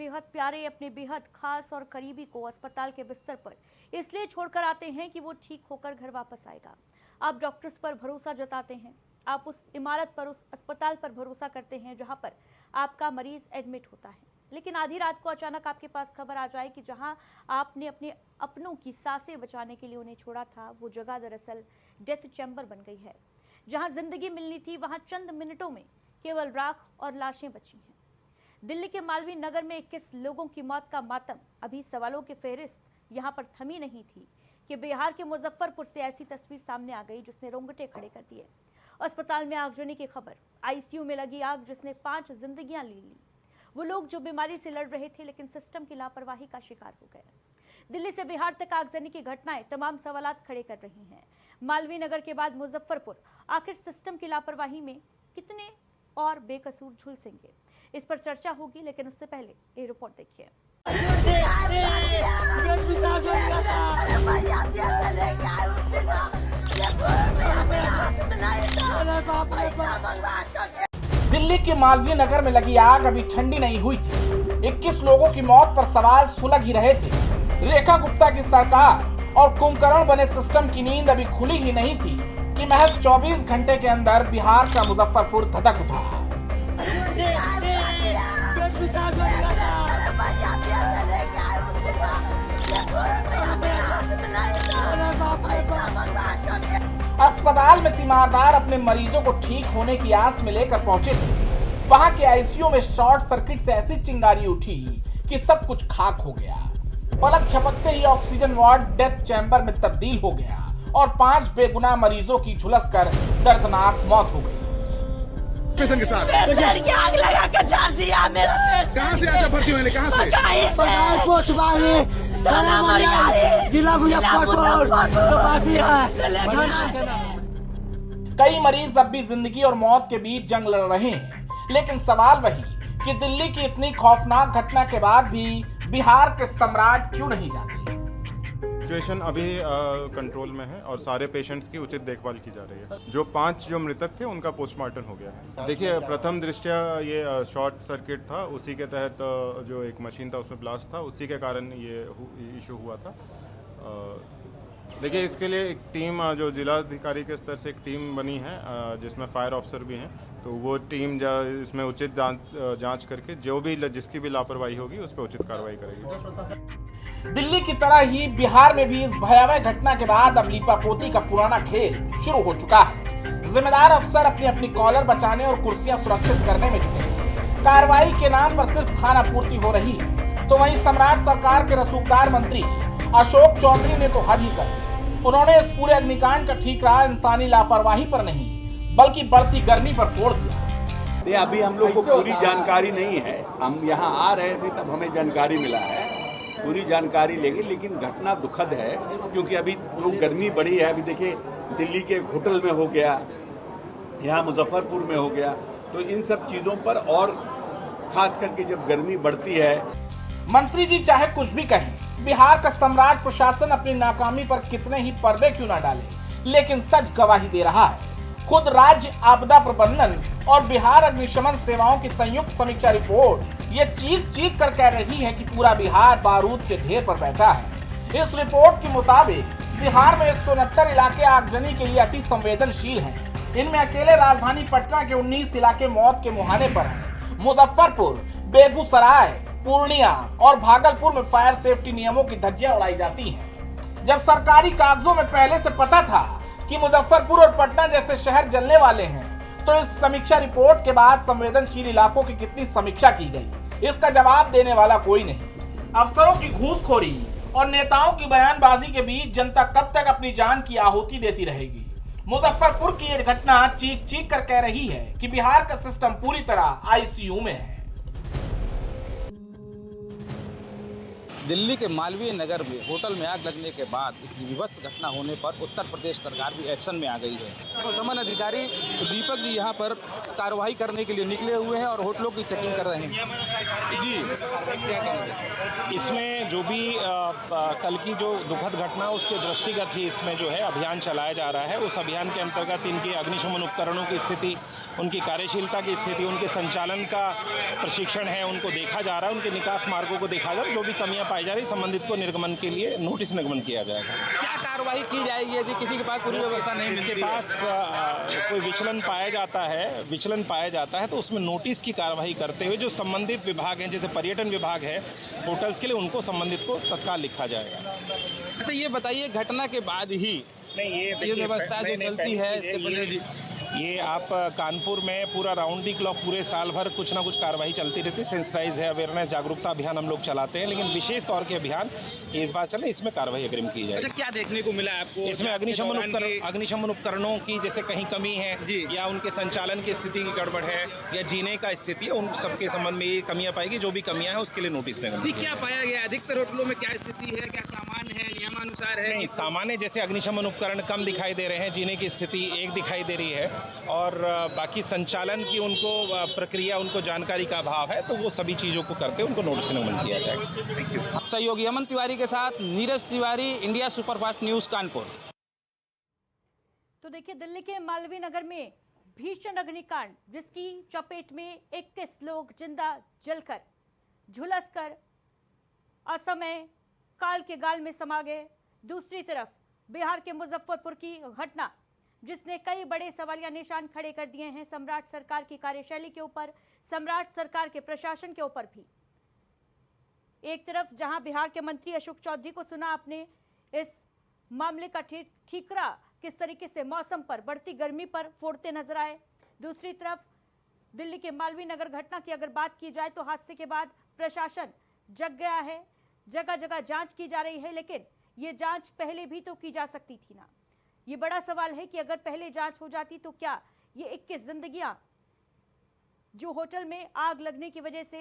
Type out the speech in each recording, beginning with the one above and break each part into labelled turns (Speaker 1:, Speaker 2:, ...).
Speaker 1: बेहद प्यारे, अपने बेहद खास और करीबी को अस्पताल के बिस्तर पर इसलिए छोड़कर आते हैं कि वो ठीक होकर घर वापस आएगा। आप डॉक्टर्स पर भरोसा जताते हैं, आप उस इमारत पर, उस अस्पताल पर भरोसा करते हैं जहां पर आपका मरीज एडमिट होता है। लेकिन आधी रात को अचानक आपके पास खबर आ जाए कि जहां आपने अपने अपनों की सांसें बचाने के लिए उन्हें छोड़ा था, वो जगह दरअसल डेथ चैम्बर बन गई है। जहां जिंदगी मिलनी थी, वहां चंद मिनटों में केवल राख और लाशें बची हैं। दिल्ली के मालवीय नगर में 21 लोगों की मौत का मातम। अभी सवालों की फेहरिस्त यहां पर थमी नहीं थी कि बिहार के मुजफ्फरपुर से ऐसी तस्वीर सामने आ गई जिसने रोंगटे खड़े कर दिए। अस्पताल में आगजनी की खबर, आईसीयू में लगी आग जिसने 5 जिंदगियां ले ली। वो लोग जो बीमारी से लड़ रहे थे लेकिन सिस्टम की लापरवाही का शिकार हो गए। दिल्ली से बिहार तक आगजनी की घटनाएं तमाम सवालात खड़े कर रही हैं। मालवीय नगर के बाद मुजफ्फरपुर, आखिर सिस्टम की लापरवाही में कितने और बेकसूर झुलसेंगे, इस पर चर्चा होगी। लेकिन उससे पहले ये रिपोर्ट देखिए।
Speaker 2: दिल्ली के मालवीय नगर में लगी आग अभी ठंडी नहीं हुई थी। 21 लोगों की मौत पर सवाल सुलग ही रहे थे। रेखा गुप्ता की सरकार और कुंभकर्ण बने सिस्टम की नींद अभी खुली ही नहीं थी कि महज 24 घंटे के अंदर बिहार का मुजफ्फरपुर धधक उठा। अस्पताल में तीमारदार अपने मरीजों को ठीक होने की आस में लेकर पहुंचे थे। वहां के आईसीयू में शॉर्ट सर्किट से ऐसी चिंगारी उठी कि सब कुछ खाक हो गया। पलक झपकते ही ऑक्सीजन वार्ड डेथ चैम्बर में तब्दील हो गया और 5 बेगुनाह मरीजों की झुलसकर दर्दनाक मौत हो गई।
Speaker 3: पेशेंट के साथ
Speaker 4: की आग लगा कर झाड़ दिया मेरा पेट।
Speaker 3: कहाँ से आकर भर्ती होने, कहाँ से?
Speaker 4: जिला मुजफ्फरपुर।
Speaker 2: कई मरीज अब भी जिंदगी और मौत के बीच जंग लड़ रहे हैं। लेकिन सवाल वही कि दिल्ली की इतनी खौफनाक घटना के बाद भी बिहार के सम्राट क्यों नहीं जागे।
Speaker 5: सिचुएशन अभी कंट्रोल में है और सारे पेशेंट्स की उचित देखभाल की जा रही है। जो 5 जो मृतक थे उनका पोस्टमार्टम हो गया है। देखिए, प्रथम दृष्टया ये शॉर्ट सर्किट था, उसी के तहत जो एक मशीन था उसमें ब्लास्ट था, उसी के कारण ये इशू हुआ था। देखिए, इसके लिए एक टीम जो जिलाधिकारी के स्तर से एक टीम बनी है जिसमें फायर ऑफिसर भी हैं, तो वो टीम इसमें उचित जांच करके जो भी जिसकी भी लापरवाही होगी उस पर उचित कार्रवाई करेगी।
Speaker 2: दिल्ली की तरह ही बिहार में भी इस भयावह घटना के बाद अब लीपापोती का पुराना खेल शुरू हो चुका है। जिम्मेदार अफसर अपनी अपनी कॉलर बचाने और कुर्सियां सुरक्षित करने में जुटे हैं। कार्रवाई के नाम पर सिर्फ खाना पूर्ति हो रही है, तो वहीं सम्राट सरकार के रसूखदार मंत्री अशोक चौधरी ने तो हद ही कर दी। उन्होंने इस पूरे अग्निकांड का ठीकरा इंसानी लापरवाही पर नहीं बल्कि बढ़ती गर्मी पर फोड़ दिया।
Speaker 6: अभी हम लोग को पूरी जानकारी नहीं है। हम यहाँ आ रहे थे तब हमें जानकारी मिला है, पूरी जानकारी लेंगे। लेकिन घटना दुखद है क्योंकि अभी जो गर्मी बढ़ी है, अभी देखिए दिल्ली के होटल में हो गया, यहाँ मुजफ्फरपुर में हो गया, तो इन सब चीज़ों पर और खास करके जब गर्मी बढ़ती है।
Speaker 2: मंत्री जी चाहे कुछ भी कहें, बिहार का सम्राट प्रशासन अपनी नाकामी पर कितने ही पर्दे क्यों न डाले, लेकिन सच गवाही दे रहा है। खुद राज्य आपदा प्रबंधन और बिहार अग्निशमन सेवाओं की संयुक्त समीक्षा रिपोर्ट ये चीख कर कह रही है कि पूरा बिहार बारूद के ढेर पर बैठा है। इस रिपोर्ट के मुताबिक बिहार में 169 इलाके आगजनी के लिए अति संवेदनशील हैं। इनमें अकेले राजधानी पटना के 19 इलाके मौत के मुहाने पर हैं। मुजफ्फरपुर, बेगूसराय, पूर्णिया और भागलपुर में फायर सेफ्टी नियमों की धज्जियां उड़ाई जाती हैं। जब सरकारी कागजों में पहले से पता था कि मुजफ्फरपुर और पटना जैसे शहर जलने वाले हैं, तो इस समीक्षा रिपोर्ट के बाद संवेदनशील इलाकों की कितनी समीक्षा की गई, इसका जवाब देने वाला कोई नहीं। अफसरों की घूसखोरी और नेताओं की बयानबाजी के बीच जनता कब तक अपनी जान की आहुति देती रहेगी। मुजफ्फरपुर की यह घटना चीख कर कह रही है कि बिहार का सिस्टम पूरी तरह आईसीयू में है।
Speaker 7: दिल्ली के मालवीय नगर में होटल में आग लगने के बाद इस विभत्स घटना होने पर उत्तर प्रदेश सरकार भी एक्शन में आ गई है। तो समन अधिकारी दीपक जी यहाँ पर कार्रवाई करने के लिए निकले हुए हैं और होटलों की चेकिंग कर रहे हैं। जी, क्या कहेंगे?
Speaker 8: इसमें जो भी कल की जो दुखद घटना उसके दृष्टिगत ही इसमें जो है अभियान चलाया जा रहा है। उस अभियान के अंतर्गत इनके अग्निशमन उपकरणों की स्थिति, उनकी कार्यशीलता की स्थिति, उनके संचालन का प्रशिक्षण है, उनको देखा जा रहा है, उनके निकास मार्गों को देखा जा रहा है। जो भी कमियां पाई जा रही, संबंधित को निर्गमन के लिए नोटिस निर्गमन किया जाएगा।
Speaker 7: क्या कार्रवाई की जाएगी यदि किसी के पास पूरी व्यवस्था नहीं मिलती?
Speaker 8: इसके पास कोई विचलन पाया जाता है तो उसमें नोटिस की कार्रवाई करते हुए जो संबंधित विभाग हैं, जैसे पर्यटन विभाग है होटल्स के लिए, उनको संबंधित को तत्काल लिखा जाएगा।
Speaker 7: अच्छा, ये बताइए, घटना के बाद ही
Speaker 8: नहीं,
Speaker 7: ये व्यवस्था जो चलती है इससे पहले
Speaker 8: ये आप कानपुर में पूरा राउंड दी क्लॉक पूरे साल भर कुछ ना कुछ कार्रवाई चलती रहती है। सेंसिटाइज है, अवेयरनेस, जागरूकता अभियान हम लोग चलाते हैं, लेकिन विशेष तौर के अभियान इस बार चले, इसमें कार्रवाई अग्रिम की जाए।
Speaker 7: अच्छा, क्या देखने को मिला आपको?
Speaker 8: इसमें अग्निशमन उपकरणों की जैसे कहीं कमी है या उनके संचालन की स्थिति की गड़बड़ है या जीने का स्थिति है, उन सबके संबंध में ये कमियां पाएगी। जो भी कमियां हैं उसके लिए नोटिस देंगे।
Speaker 7: क्या पाया गया? अधिकतर होटलों में क्या स्थिति है? क्या सामान है, नियमानुसार है?
Speaker 8: नहीं, सामान्य जैसे अग्निशमन उपकरण कम दिखाई दे रहे हैं, जीने की स्थिति एक दिखाई दे रही है, और बाकी संचालन की उनको प्रक्रिया, उनको जानकारी का अभाव है, तो वो सभी चीज़ों को करते उनको नोटिस निर्गमन किया जाएगा।
Speaker 7: सहयोगी अमन तिवारी के साथ Neeraj Tiwari, India superfast news, Kanpur.
Speaker 1: तो देखिए, दिल्ली के मालवीय नगर में भीषण अग्निकांड, जिसकी चपेट में 21 लोग जिंदा जलकर झुलसकर असमय काल के गाल में समा गए। दूसरी तरफ बिहार के मुजफ्फरपुर की घटना, जिसने कई बड़े सवालिया निशान खड़े कर दिए हैं सम्राट सरकार की कार्यशैली के ऊपर, सम्राट सरकार के प्रशासन के ऊपर भी। एक तरफ जहां बिहार के मंत्री अशोक चौधरी को सुना आपने, इस मामले का ठीकरा किस तरीके से मौसम पर, बढ़ती गर्मी पर फोड़ते नजर आए। दूसरी तरफ दिल्ली के मालवीय नगर घटना की अगर बात की जाए तो हादसे के बाद प्रशासन जग गया है, जगह जगह जांच की जा रही है, लेकिन ये जांच पहले भी तो की जा सकती थी ना। ये बड़ा सवाल है कि अगर पहले जांच हो जाती तो क्या ये 21 जिंदगियां जो होटल में आग लगने की वजह से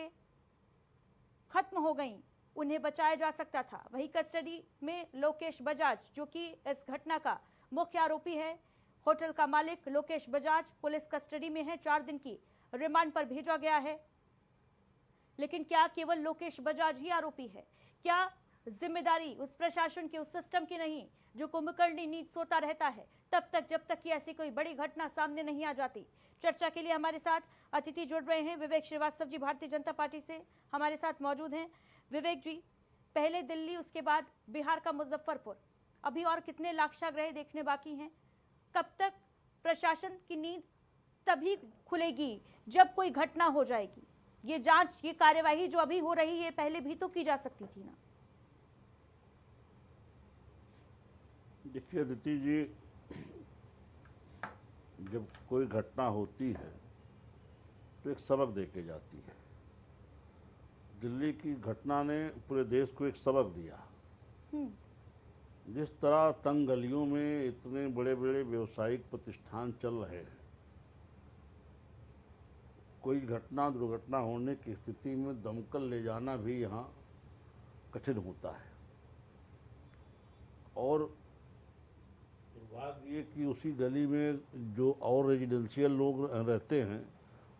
Speaker 1: खत्म हो गईं, उन्हें बचाया जा सकता था। वही कस्टडी में लोकेश बजाज, जो कि इस घटना का मुख्य आरोपी है, होटल का मालिक लोकेश बजाज पुलिस कस्टडी में है, 4 दिन की रिमांड पर भेजा गया है। लेकिन क्या केवल लोकेश बजाज ही आरोपी है? क्या जिम्मेदारी उस प्रशासन के, उस सिस्टम की नहीं जो कुंभकर्णी नींद सोता रहता है तब तक, जब तक कि ऐसी कोई बड़ी घटना सामने नहीं आ जाती? चर्चा के लिए हमारे साथ अतिथि जुड़ रहे हैं। विवेक श्रीवास्तव जी भारतीय जनता पार्टी से हमारे साथ मौजूद हैं। विवेक जी, पहले दिल्ली, उसके बाद बिहार का मुजफ्फरपुर, अभी और कितने लाक्षागृह देखने बाकी हैं? कब तक प्रशासन की नींद तभी खुलेगी जब कोई घटना हो जाएगी? ये जांच, ये कार्यवाही जो अभी हो रही है, पहले भी तो की जा सकती थी ना।
Speaker 9: देखिए अदिति जी, जब कोई घटना होती है तो एक सबक दे के जाती है। दिल्ली की घटना ने पूरे देश को एक सबक दिया। जिस तरह तंग गलियों में इतने बड़े बड़े व्यावसायिक प्रतिष्ठान चल रहे हैं, कोई घटना दुर्घटना होने की स्थिति में दमकल ले जाना भी यहाँ कठिन होता है। और दुर्भाग्य ये कि उसी गली में जो और रेजिडेंशियल लोग रहते हैं,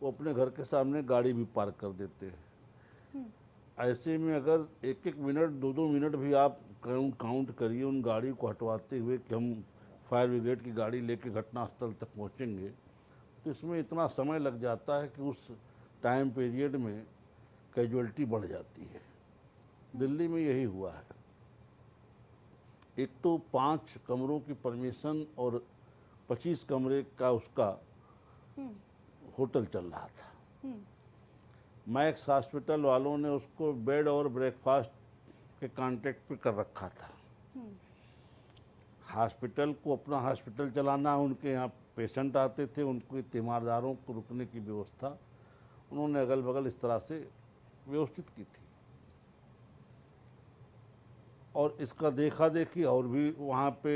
Speaker 9: वो अपने घर के सामने गाड़ी भी पार्क कर देते हैं। ऐसे में अगर 1-1 मिनट, 2-2 मिनट भी आप काउंट करिए उन गाड़ी को हटवाते हुए कि हम फायर ब्रिगेड की गाड़ी लेके घटनास्थल तक पहुंचेंगे, तो इसमें इतना समय लग जाता है कि उस टाइम पीरियड में कैजुअलिटी बढ़ जाती है। दिल्ली में यही हुआ है। एक तो 5 कमरों की परमिशन और 25 कमरे का उसका होटल चल रहा था। मैक्स हॉस्पिटल वालों ने उसको बेड और ब्रेकफास्ट के कॉन्ट्रैक्ट पे कर रखा था। हॉस्पिटल को अपना हॉस्पिटल चलाना, उनके यहाँ पेशेंट आते थे, उनको तीमारदारों को रुकने की व्यवस्था उन्होंने अगल बगल इस तरह से व्यवस्थित की थी। और इसका देखा देखी और भी वहाँ पे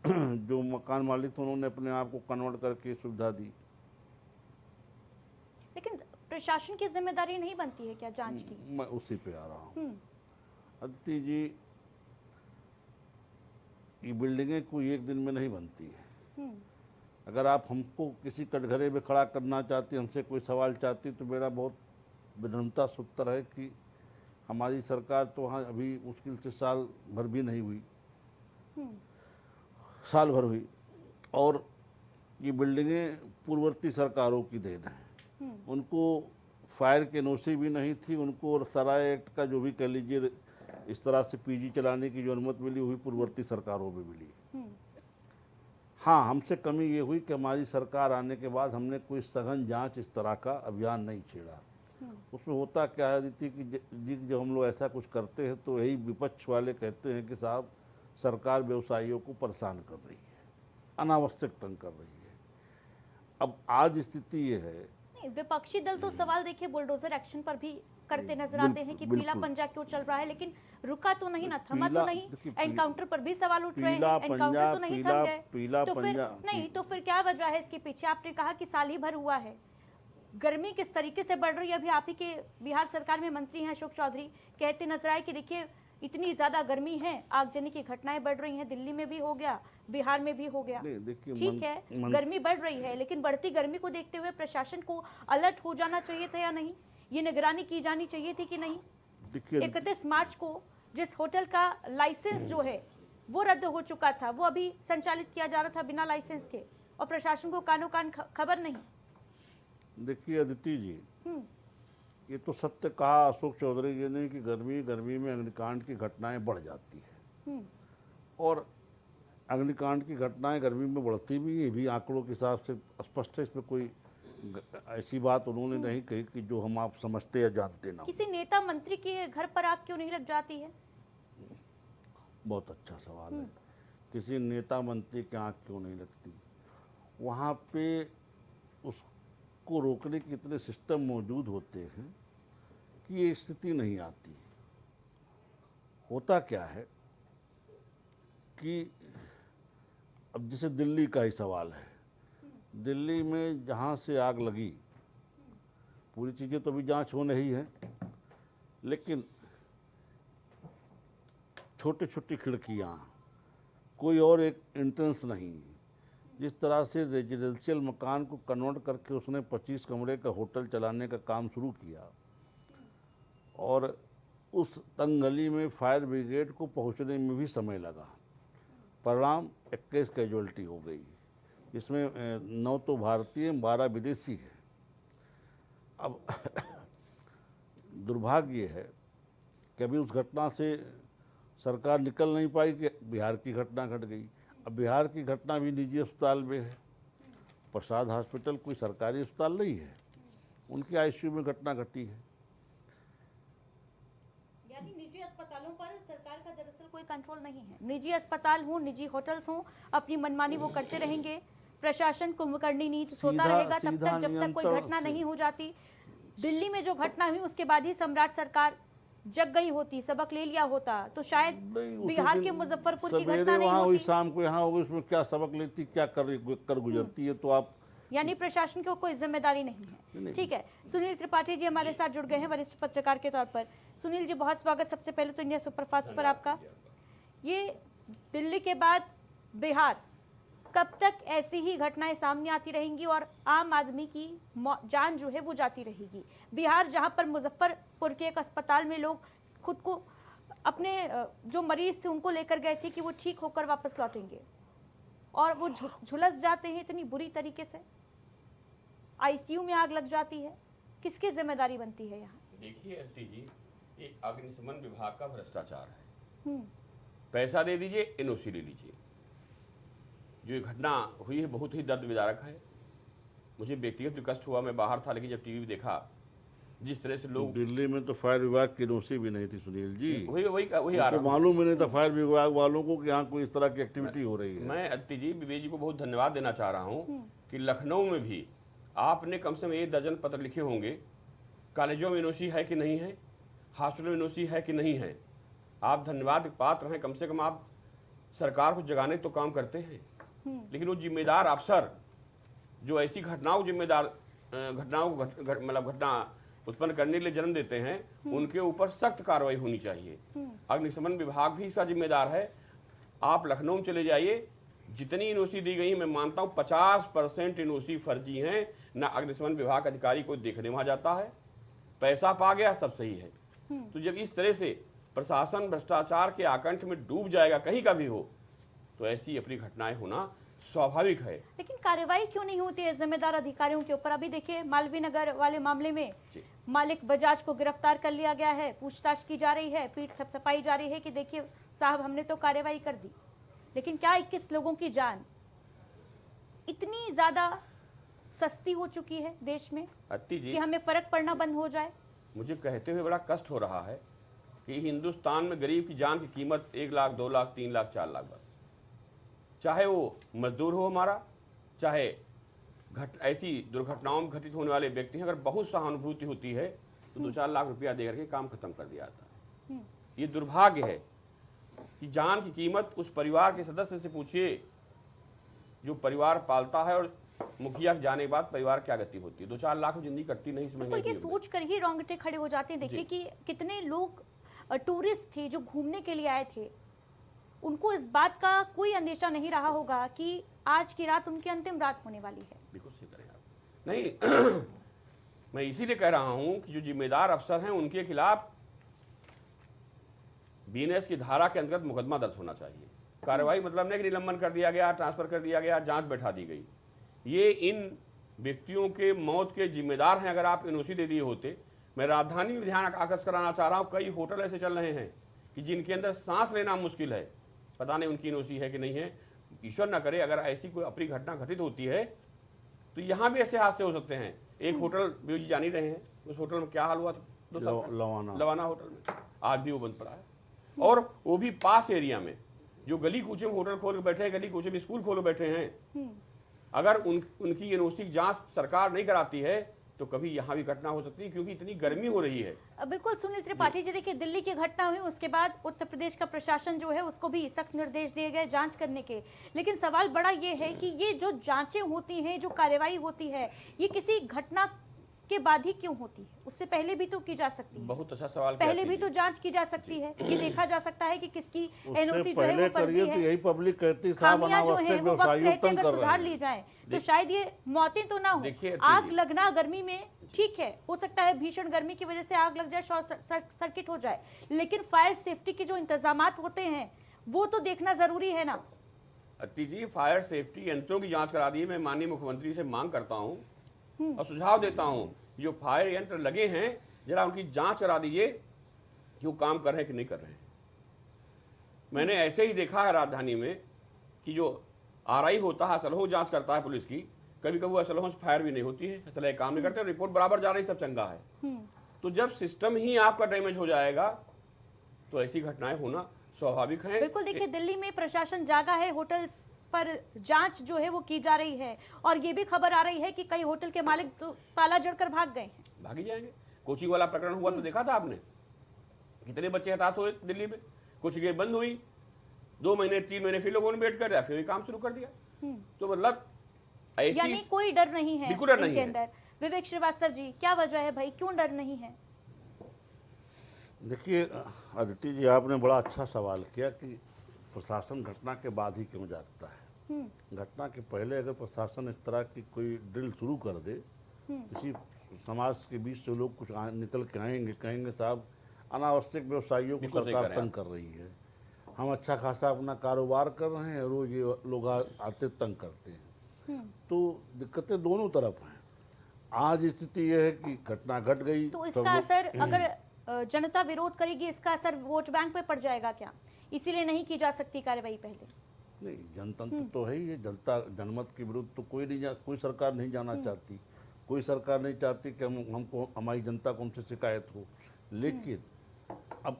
Speaker 9: जो मकान मालिक थे, उन्होंने अपने आप को कन्वर्ट करके सुविधा दी।
Speaker 1: लेकिन प्रशासन की जिम्मेदारी नहीं बनती है क्या जांच की?
Speaker 9: मैं उसी पे आ रहा हूँ। अदिति जी, ये बिल्डिंगें कोई एक दिन में नहीं बनती है। अगर आप हमको किसी कटघरे में खड़ा करना चाहती, हमसे कोई सवाल चाहती, तो मेरा बहुत विनम्रता से उत्तर है कि हमारी सरकार तो वहाँ अभी मुश्किल से साल भर भी नहीं हुई, साल भर हुई, और ये बिल्डिंगें पूर्ववर्ती सरकारों की देन है। उनको फायर की एनओसी भी नहीं थी, उनको सराय एक्ट का जो भी कह लीजिए इस तरह से पीजी चलाने की जो अनुमति मिली, वो भी पूर्ववर्ती सरकारों में मिली। हाँ, हमसे कमी ये हुई कि हमारी सरकार आने के बाद हमने कोई सघन जांच इस तरह का अभियान नहीं छेड़ा। उसमें होता क्या है अदिति कि जब हम लोग ऐसा कुछ करते हैं तो यही विपक्ष वाले कहते हैं कि साहब सरकार व्यवसायियों को परेशान कर रही है, अनावश्यक तंग कर रही है। अब आज स्थिति ये है,
Speaker 1: विपक्षी दल तो सवाल देखिए बुलडोजर एक्शन पर भी करते नजर आते हैं कि पीला पंजा क्यों चल रहा है, लेकिन रुका तो नहीं ना, थमा तो नहीं। एनकाउंटर पर भी सवाल उठ रहे हैं, एनकाउंटर तो नहीं थम गए, तो फिर नहीं, तो फिर क्या वजह है इसके पीछे? आपने कहा कि साल ही भर हुआ है, गर्मी किस तरीके से बढ़ रही है। अभी आप ही के बिहार सरकार में मंत्री हैं अशोक चौधरी, कहते नजर आए कि देखिए इतनी ज्यादा गर्मी है, आगजनी की घटनाएं बढ़ रही हैं, दिल्ली में भी हो गया, बिहार में भी हो गया। ठीक है, गर्मी बढ़ रही है, लेकिन बढ़ती गर्मी को देखते हुए प्रशासन को अलर्ट हो जाना चाहिए था या नहीं? ये निगरानी की जानी चाहिए थी कि नहीं? 31 मार्च को जिस होटल का लाइसेंस जो है वो रद्द हो चुका था, वो अभी संचालित किया जा रहा था बिना लाइसेंस के, और प्रशासन को कानो कान खबर नहीं।
Speaker 9: देखिए अदिति जी, ये तो सत्य कहा अशोक चौधरी जी ने कि गर्मी में अग्निकांड की घटनाएं बढ़ जाती है, और अग्निकांड की घटनाएं गर्मी में बढ़ती भी, ये भी आंकड़ों के हिसाब से स्पष्ट है। इसमें कोई ऐसी बात उन्होंने नहीं कही कि जो हम आप समझते या जानते ना।
Speaker 1: किसी नेता मंत्री के घर पर आग क्यों नहीं लग जाती है?
Speaker 9: बहुत अच्छा सवाल है। किसी नेता मंत्री की आँख क्यों नहीं लगती? वहाँ पे उसको रोकने के इतने सिस्टम मौजूद होते हैं कि ये स्थिति नहीं आती। होता क्या है कि अब जैसे दिल्ली का ही सवाल है, दिल्ली में जहाँ से आग लगी, पूरी चीज़ें तो अभी जांच हो नहीं है, लेकिन छोटी छोटी खिड़कियाँ, कोई और एक एंट्रेंस नहीं। जिस तरह से रेजिडेंशियल मकान को कन्वर्ट करके उसने 25 कमरे का होटल चलाने का काम शुरू किया, और उस तंग गली में फायर ब्रिगेड को पहुंचने में भी समय लगा। परिणाम 21 कैजुअल्टी हो गई, जिसमें 9 तो भारतीय, 12 विदेशी है। अब दुर्भाग्य है कि अभी उस घटना से सरकार निकल नहीं पाई कि बिहार की घटना घट गई। अब बिहार की घटना भी निजी अस्पताल में है। प्रसाद हॉस्पिटल कोई सरकारी अस्पताल नहीं है, उनके आईसीयू में घटना घटी है।
Speaker 1: यानी निजी अस्पतालों पर सरकार का दरअसल कोई कंट्रोल नहीं है। निजी अस्पताल हो, निजी होटल्स हो, अपनी मनमानी वो करते रहेंगे। प्रशासन कुंभकर्णी नीति सोता रहेगा तब तक जब तक कोई घटना नहीं हो जाती। दिल्ली में जो घटना हुई उसके बाद ही सम्राट सरकार जग गई होती, सबक ले लिया होता, तो शायद बिहार के मुजफ्फरपुर की घटना नहीं होती।
Speaker 9: शाम को यहाँ होगी, उसमें क्या सबक लेती, क्या कर गुजरती है। तो आप
Speaker 1: यानी प्रशासन की कोई जिम्मेदारी नहीं है। ठीक है, सुनील त्रिपाठी जी हमारे साथ जुड़ गए हैं वरिष्ठ पत्रकार के तौर पर। सुनील जी, बहुत स्वागत सबसे पहले तो इंडिया सुपरफास्ट पर आपका। ये दिल्ली के बाद बिहार, कब तक ऐसी ही घटनाएं सामने आती रहेंगी और आम आदमी की जान जो है वो जाती रहेगी? बिहार जहां पर मुजफ्फरपुर के एक अस्पताल में लोग खुद को, अपने जो मरीज थे उनको लेकर गए थे कि वो ठीक होकर वापस लौटेंगे, और वो झुलस जाते हैं इतनी बुरी तरीके से, आईसीयू में आग लग जाती है। किसकी जिम्मेदारी बनती है यहाँ?
Speaker 6: देखिए अदिति जी, ये अग्निशमन विभाग का भ्रष्टाचार है। पैसा दे दीजिए, एनओसी ले लीजिए। जो ये घटना हुई है बहुत ही दर्द विदारक है। मुझे व्यक्तिगत भी कष्ट हुआ, मैं बाहर था, लेकिन जब टीवी में देखा जिस तरह से लोग,
Speaker 9: दिल्ली में तो फायर विभाग की एनओसी भी नहीं थी सुनील जी।
Speaker 6: वही आ रहा,
Speaker 9: मालूम ही नहीं था फायर विभाग वालों को कि यहाँ कोई इस तरह की एक्टिविटी हो रही है।
Speaker 6: मैं अदिति जी विवेक जी को बहुत धन्यवाद देना चाह रहा हूँ कि लखनऊ में भी आपने कम से कम 1 दर्जन पत्र लिखे होंगे, कॉलेजों में एनओसी है कि नहीं है, हॉस्पिटल में एनओसी है कि नहीं है। आप धन्यवाद पात्र हैं, कम से कम आप सरकार को जगाने तो काम करते हैं। लेकिन वो जिम्मेदार अफसर जो ऐसी घटनाओं को जिम्मेदार घटनाओं को मतलब घटना उत्पन्न करने के लिए जन्म देते हैं, उनके ऊपर सख्त कार्रवाई होनी चाहिए। अग्निशमन विभाग भी इसका जिम्मेदार है। आप लखनऊ में चले जाइए, जितनी एनओसी दी गई मैं मानता हूँ 50% एनओसी फर्जी हैं। ना अग्निशमन विभाग अधिकारी कोई देखने वहां जाता है, पैसा पा गया सब सही है। तो जब इस तरह से प्रशासन भ्रष्टाचार के आकंठ में डूब जाएगा कहीं का भी हो, तो ऐसी अपनी घटनाएं होना स्वाभाविक है।
Speaker 1: लेकिन कार्रवाई क्यों नहीं होती है जिम्मेदार अधिकारियों के ऊपर? अभी देखिए मालवीय नगर वाले मामले में मालिक बजाज को गिरफ्तार कर लिया गया है, पूछताछ की जा रही है, पीठ थपथपाई जा रही है कि देखिए साहब हमने तो कार्रवाई कर दी, लेकिन क्या 21 लोगों की जान इतनी ज्यादा सस्ती हो चुकी है देश में
Speaker 6: अत्ती जी,
Speaker 1: कि हमें फर्क पड़ना बंद हो जाए?
Speaker 6: मुझे कहते हुए बड़ा कष्ट हो रहा है कि हिंदुस्तान में गरीब की जान की कीमत 1 लाख, 2 लाख, 3 लाख, 4 लाख बस। चाहे वो मजदूर हो हमारा, चाहे ऐसी दुर्घटनाओं में घटित होने वाले व्यक्ति हैं, अगर बहुत सहानुभूति होती है तो 2-4 लाख रुपया देकर के काम खत्म कर दिया जाता है। ये दुर्भाग्य है कि जान की कीमत उस परिवार के सदस्य से पूछिए जो परिवार पालता है, और मुखिया के जाने के बाद परिवार क्या गति होती है। 2-4 लाख में जिंदगी कटती नहीं इस महंगाई
Speaker 1: ये सोच कर ही रोंगटे खड़े हो जाते हैं। देखिए कि कितने लोग टूरिस्ट थे जो घूमने के लिए आए थे, उनको इस बात का कोई अंदेशा नहीं रहा होगा कि आज की रात उनकी अंतिम रात होने वाली है।
Speaker 6: बिल्कुल सही करें आप। नहीं मैं इसीलिए कह रहा हूं कि जो जिम्मेदार अफसर हैं उनके खिलाफ बीएनएस की धारा के अंतर्गत मुकदमा दर्ज होना चाहिए। कार्रवाई मतलब नहीं कि निलंबन कर दिया गया, ट्रांसफर कर दिया गया, जांच बैठा दी गई। ये इन व्यक्तियों के मौत के जिम्मेदार हैं। अगर आप एनओसी दे दिए होते, मैं राजधानी में ध्यान आकर्षित कराना चाह रहा हूँ, कई होटल ऐसे चल रहे हैं कि जिनके अंदर सांस लेना मुश्किल है, पता नहीं उनकी एनओसी है कि नहीं है। ईश्वर न करे अगर ऐसी कोई अप्रिय घटना घटित होती है तो यहाँ भी ऐसे हादसे हो सकते हैं। एक होटल जी जान ही रहे हैं, उस होटल में क्या हाल हुआ था, लवाना होटल में, आज भी वो बंद पड़ा है। और वो भी पास एरिया में, जो गली कूचे में होटल खोल के बैठे हैं, गली कूचे में स्कूल खोल बैठे हैं। अगर उनकी एनओसी की जांच सरकार नहीं कराती है तो कभी यहाँ भी घटना हो सकती है, क्योंकि इतनी गर्मी हो रही है।
Speaker 1: बिल्कुल सुनील त्रिपाठी जी, देखिए दिल्ली की घटना हुई, उसके बाद उत्तर प्रदेश का प्रशासन जो है उसको भी सख्त निर्देश दिए गए जांच करने के। लेकिन सवाल बड़ा ये है कि ये जो जांचें होती हैं, जो कार्रवाई होती है, ये किसी घटना के बाद ही क्यों होती है? उससे पहले भी तो की जा सकती है।
Speaker 6: बहुत अच्छा सवाल,
Speaker 1: पहले भी तो जांच की जा सकती है। ये देखा जा सकता है कि किसकी एनओसी जो है वो फर्जी है।
Speaker 9: तो यही पब्लिक कहती
Speaker 1: खामियां जो है वो वक्त रहते अगर सुधार ली जाए तो शायद ये मौतें तो ना हो। आग लगना गर्मी में ठीक है, हो सकता है भीषण गर्मी की वजह से आग लग जाए, शॉर्ट सर्किट हो जाए, लेकिन फायर सेफ्टी के जो इंतजामात होते हैं वो तो देखना जरूरी है ना।
Speaker 6: अति जी, फायर सेफ्टी यंत्रों की जांच करा दी। मैं माननीय मुख्यमंत्री से मांग करता हूं और सुझाव देता हूं, जो फायर यंत्र लगे हैं जरा उनकी जांच करा दीजिए कि वो काम कर रहे हैं कि नहीं कर रहे हैं। मैंने ऐसे ही देखा है राजधानी में कि जो आरआई होता है, असलहों जांच करता है पुलिस की, कभी कभी असलहों से फायर भी नहीं होती है, असलहे काम नहीं करते, रिपोर्ट बराबर जा रही, सब चंगा है। तो जब सिस्टम ही आपका डैमेज हो जाएगा तो ऐसी घटनाएं होना स्वाभाविक है।
Speaker 1: बिल्कुल, देखिए दिल्ली में प्रशासन जागा है, होटल्स पर जांच जो है वो की जा रही है, और ये भी खबर आ रही है कि कई होटल के मालिक तो ताला जड़कर भाग गए हैं।
Speaker 6: भागी जाएंगे। कोचिंग वाला प्रकरण हुआ तो देखा था आपने, कितने बच्चे हताहत हुए दिल्ली में। कोचिंग बंद हुई, 2 महीने 3 महीने फिर लोगों ने वेट कर दिया, फिर काम शुरू कर दिया। तो मतलब ऐसी,
Speaker 1: यानी कोई डर नहीं है
Speaker 6: बिल्कुल डर नहीं
Speaker 1: इनके अंदर। विवेक श्रीवास्तव जी, क्या वजह है भाई, क्यों डर नहीं है?
Speaker 9: देखिए अदिति जी, आपने बड़ा अच्छा सवाल किया कि प्रशासन घटना के बाद ही क्यों जागता है। घटना के पहले अगर प्रशासन इस तरह की कोई ड्रिल शुरू कर दे, किसी समाज के बीच से लोग कुछ निकल के आएंगे, कहेंगे साहब अनावश्यक व्यवसायियों को सरकार तंग कर रही है, हम अच्छा खासा अपना कारोबार कर रहे हैं, रोज ये लोग आते तंग करते हैं। तो दिक्कतें दोनों तरफ हैं। आज स्थिति यह है कि घटना घट गई
Speaker 1: तो इसका असर, अगर जनता विरोध करेगी, इसका असर वोट बैंक पे पड़ जाएगा क्या? इसीलिए नहीं की जा सकती कार्रवाई पहले?
Speaker 9: नहीं, जनतंत्र तो है ही, जनमत के विरुद्ध तो कोई सरकार नहीं जाना चाहती। कोई सरकार नहीं चाहती कि हमको हमारी जनता को हमसे शिकायत हो। लेकिन अब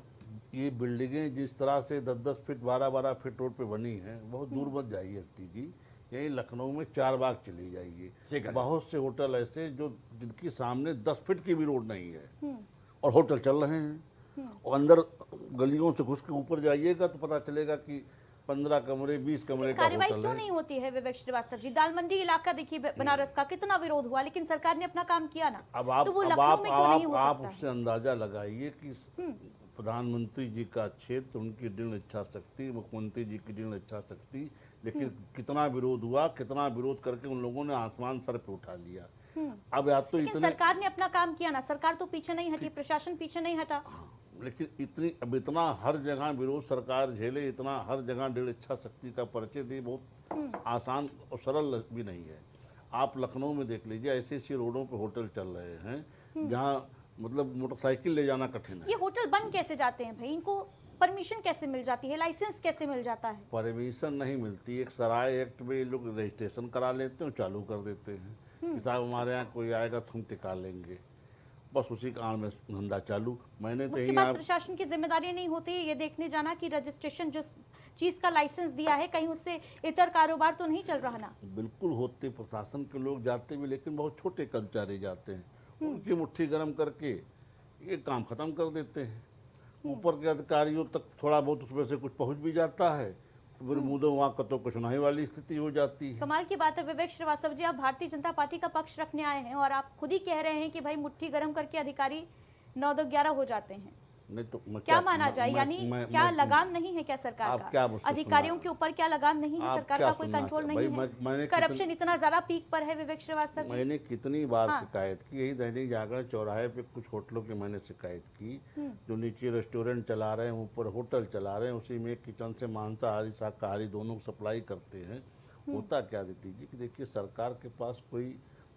Speaker 9: ये बिल्डिंगें जिस तरह से 10-10 फीट 12-12 फीट रोड पे बनी हैं, बहुत दूर मत जाइए जी, यहीं लखनऊ में 4 बाग चली जाइए। बहुत से होटल ऐसे जो जिनकी सामने 10 फीट की भी रोड नहीं है और होटल चल रहे हैं। और अंदर गलियों से घुस के ऊपर जाइएगा तो पता चलेगा कि 15 कमरे 20 कमरे का
Speaker 1: कार्रवाई
Speaker 9: होटल
Speaker 1: क्यों
Speaker 9: है।
Speaker 1: नहीं होती है विवेक श्रीवास्तव जी? दाल मंडी इलाका देखिए बनारस का, कितना विरोध हुआ लेकिन सरकार ने अपना काम किया ना।
Speaker 9: अब आप
Speaker 1: तो वो
Speaker 9: अब
Speaker 1: लखनऊ
Speaker 9: आप
Speaker 1: में क्यों नहीं हो
Speaker 9: आप
Speaker 1: सकता है?
Speaker 9: उससे अंदाजा लगाइए कि प्रधानमंत्री जी का क्षेत्र, उनकी दृढ़ इच्छा शक्ति, मुख्यमंत्री जी की दृढ़ इच्छा शक्ति, लेकिन कितना विरोध हुआ, कितना विरोध करके उन लोगों ने आसमान सर पे उठा लिया। अब या तो
Speaker 1: लेकिन
Speaker 9: इतने
Speaker 1: सरकार ने अपना काम किया ना, सरकार तो पीछे नहीं हटी, प्रशासन पीछे नहीं हटा।
Speaker 9: लेकिन इतना हर जगह विरोध सरकार झेले, इतना हर जगह दृढ़ इच्छा शक्ति का परिचय दे, बहुत आसान और सरल भी नहीं है। आप लखनऊ में देख लीजिए, ऐसी ऐसी रोडों पे होटल चल रहे हैं जहाँ मतलब मोटरसाइकिल ले जाना कठिन है।
Speaker 1: ये होटल बंद कैसे जाते हैं भाई? इनको परमिशन कैसे मिल जाती है, लाइसेंस कैसे मिल जाता है?
Speaker 9: परमिशन नहीं मिलती, एक सराय एक्ट में ये लोग रजिस्ट्रेशन करा लेते हैं, चालू कर देते हैं कि साहब हमारे यहाँ कोई आएगा तो हम टिका लेंगे, बस उसी कारण में धंधा चालू। मैंने तो
Speaker 1: उसके
Speaker 9: यही
Speaker 1: बाद प्रशासन की जिम्मेदारी नहीं होती ये देखने जाना कि रजिस्ट्रेशन जिस चीज का लाइसेंस दिया है कहीं उससे इतर कारोबार तो नहीं चल रहा ना?
Speaker 9: बिल्कुल होते, प्रशासन के लोग जाते भी, लेकिन बहुत छोटे कर्मचारी जाते हैं, उनकी मुट्ठी गर्म करके ये काम खत्म कर देते हैं। ऊपर के अधिकारियों तक थोड़ा बहुत उसमें से कुछ पहुंच भी जाता है तो फिर मुद्दों वहाँ का तो कुछ नहीं वाली स्थिति हो जाती है।
Speaker 1: कमाल की बात है विवेक श्रीवास्तव जी, आप भारतीय जनता पार्टी का पक्ष रखने आए हैं और आप खुद ही कह रहे हैं कि भाई मुट्ठी गर्म करके अधिकारी 9-11 हो जाते हैं।
Speaker 9: नहीं तो
Speaker 1: क्या माना जाए? यानी क्या लगाम नहीं है क्या सरकार
Speaker 9: आप
Speaker 1: का?
Speaker 9: क्या मुझसे
Speaker 1: अधिकारियों
Speaker 9: सुनना?
Speaker 1: के ऊपर क्या लगाम नहीं है?
Speaker 9: आप
Speaker 1: सरकार
Speaker 9: क्या
Speaker 1: का कोई
Speaker 9: सुनना
Speaker 1: कंट्रोल
Speaker 9: चाहते?
Speaker 1: नहीं
Speaker 9: भाई,
Speaker 1: है?
Speaker 9: मैंने
Speaker 1: करप्शन इतना ज्यादा पीक पर है विवेक श्रीवास्तव जी।
Speaker 9: मैंने कितनी बार
Speaker 1: हाँ।
Speaker 9: शिकायत की, यही दैनिक जागरण चौराहे पे कुछ होटलों की मैंने शिकायत की, जो नीचे रेस्टोरेंट चला रहे हैं, ऊपर होटल चला रहे हैं, उसी में किचन से मांसाहारी शाकाहारी दोनों सप्लाई करते हैं। होता क्या देती जी कि देखिए सरकार के पास कोई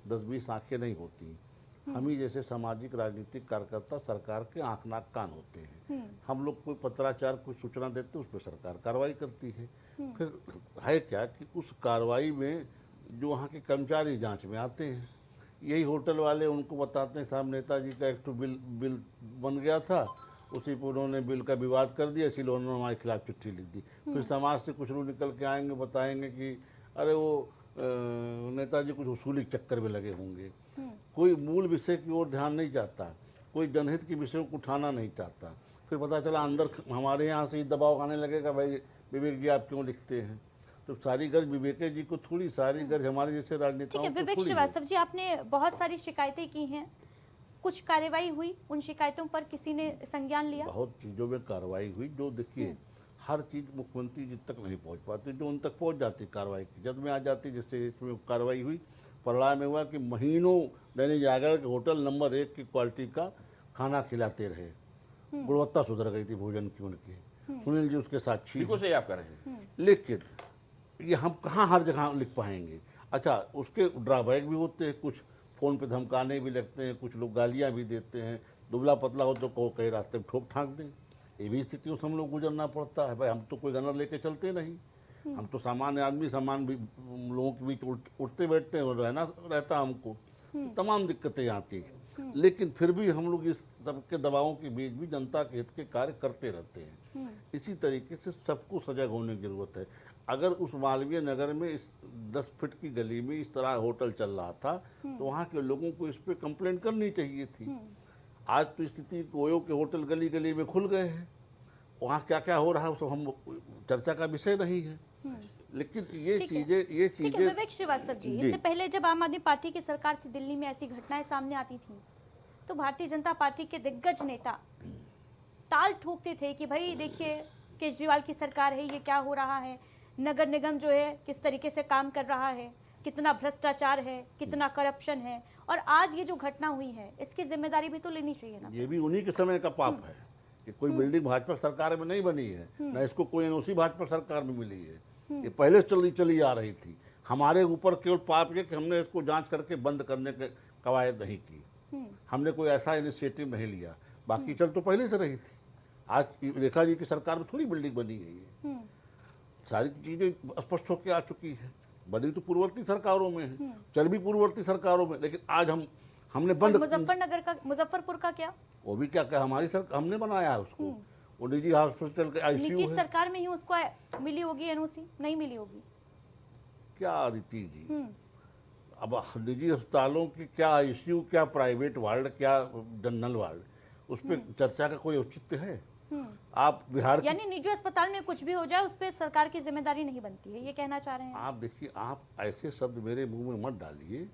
Speaker 9: 10-20 आंखें नहीं होती, हम ही जैसे सामाजिक राजनीतिक कार्यकर्ता सरकार के आंख नाक कान होते हैं। हम लोग कोई पत्राचार कोई सूचना देते हैं, उस पर सरकार कार्रवाई करती है। फिर है क्या कि उस कार्रवाई में जो वहाँ के कर्मचारी जांच में आते हैं, यही होटल वाले उनको बताते हैं साहब नेताजी का एक तो बिल बन गया था, उसी पर उन्होंने बिल का विवाद कर दिया, इसलिए उन्होंने हमारे खिलाफ चिट्ठी लिख दी। फिर समाज से कुछ लोग निकल के आएंगे, बताएंगे कि अरे वो नेताजी कुछ वसूली के चक्कर में लगे होंगे। कोई मूल विषय की ओर ध्यान नहीं चाहता, कोई जनहित के विषयों को उठाना नहीं चाहता। फिर पता चला अंदर हमारे यहाँ से ही दबाव आने लगेगा, भाई विवेक जी आप क्यों लिखते हैं? तो सारी गर्ज विवेक जी को थोड़ी, सारी गर्ज हमारे जैसे
Speaker 1: ठीक
Speaker 9: राजनेताओं
Speaker 1: है
Speaker 9: को
Speaker 1: विवेक
Speaker 9: थोड़ी है।
Speaker 1: श्रीवास्तव जी, आपने बहुत सारी शिकायतें की हैं, कुछ कार्रवाई हुई? उन शिकायतों पर किसी ने संज्ञान लिया?
Speaker 9: बहुत चीज़ों में कार्रवाई हुई, जो देखिए हर चीज़ मुख्यमंत्री जी तक नहीं पहुंच पाती, जो उन तक पहुंच जाती कार्रवाई की जद में आ जाती। जैसे इसमें कार्रवाई हुई, परिणाम में हुआ कि महीनों दैनिक जागरण के होटल नंबर 1 की क्वालिटी का खाना खिलाते रहे, गुणवत्ता सुधर गई थी भोजन की उनकी। सुनील जी उसके साक्षी
Speaker 6: बिल्कुल सही आप कर रहे हैं।
Speaker 9: लेकिन ये हम कहाँ हर जगह लिख पाएंगे? अच्छा, उसके ड्रॉबैक भी होते हैं, कुछ फ़ोन पे धमकाने भी लगते हैं, कुछ लोग गालियाँ भी देते हैं, दुबला पतला हो तो कहीं रास्ते में ठोक ठाक दें। ये भी स्थितियों से हम लोग गुजरना पड़ता है। भाई हम तो कोई गनर लेके चलते नहीं, हम तो सामान्य आदमी, सामान भी लोगों के बीच उठते बैठते हैं और रहता हमको तमाम दिक्कतें आती हैं। लेकिन फिर भी हम लोग इस सबके दबावों के बीच भी जनता के हित के कार्य करते रहते हैं। इसी तरीके से सबको सजग होने की जरूरत है। अगर उस मालवीय नगर में इस 10 फीट की गली में इस तरह होटल चल रहा था तो वहाँ के लोगों को इस पर कंप्लेंट करनी चाहिए थी। आज तो स्थिति ओयो के होटल गली गली में खुल गए हैं, वहाँ क्या क्या हो रहा है सब हम चर्चा का विषय नहीं है। लेकिन ये चीजें
Speaker 1: ठीक है विवेक श्रीवास्तव जी, इससे पहले जब आम आदमी पार्टी की सरकार थी, दिल्ली में ऐसी घटनाएं सामने आती थी तो भारतीय जनता पार्टी के दिग्गज नेता ताल ठोकते थे कि भाई देखिए केजरीवाल की सरकार है, ये क्या हो रहा है, नगर निगम जो है किस तरीके से काम कर रहा है, कितना भ्रष्टाचार है, कितना करप्शन है। और आज ये जो घटना हुई है इसकी जिम्मेदारी भी तो लेनी चाहिए ना।
Speaker 9: ये भी उन्हीं के समय का पाप है कि कोई बिल्डिंग भाजपा सरकार में नहीं बनी है, ना इसको कोई एनओसी भाजपा सरकार में मिली है, ये पहले चली आ रही थी। हमारे ऊपर केवल पाप ये कि हमने इसको जांच करके बंद करने के कवायद नहीं की, हमने कोई ऐसा इनिशिएटिव नहीं लिया। बाकी चल तो पहले से रही थी। आज रेखा जी की सरकार में थोड़ी बिल्डिंग बनी है, सारी चीजें स्पष्ट होकर आ चुकी है। बनी तो पूर्ववर्ती सरकारों में है, चल भी पूर्ववर्ती सरकारों में, लेकिन आज हमने बंद।
Speaker 1: मुजफ्फरपुर का क्या?
Speaker 9: वो भी क्या हमारी सरकार हमने बनाया है उसको, वो निजी हॉस्पिटल के आईसीयू
Speaker 1: नीतीश सरकार में ही उसको मिली होगी एनओसी, नहीं मिली होगी
Speaker 9: क्या आदिति जी? अब निजी अस्पतालों की क्या आईसीयू, क्या प्राइवेट वार्ड, क्या जनरल वार्ड, उस पर चर्चा का कोई औचित्य है? आप बिहार की
Speaker 1: यानी निजी अस्पताल में कुछ भी हो जाए उस पर सरकार की जिम्मेदारी नहीं बनती है, ये कहना चाह रहे हैं
Speaker 9: आप देखिए, आप ऐसे शब्द मेरे मुंह में मत डालिए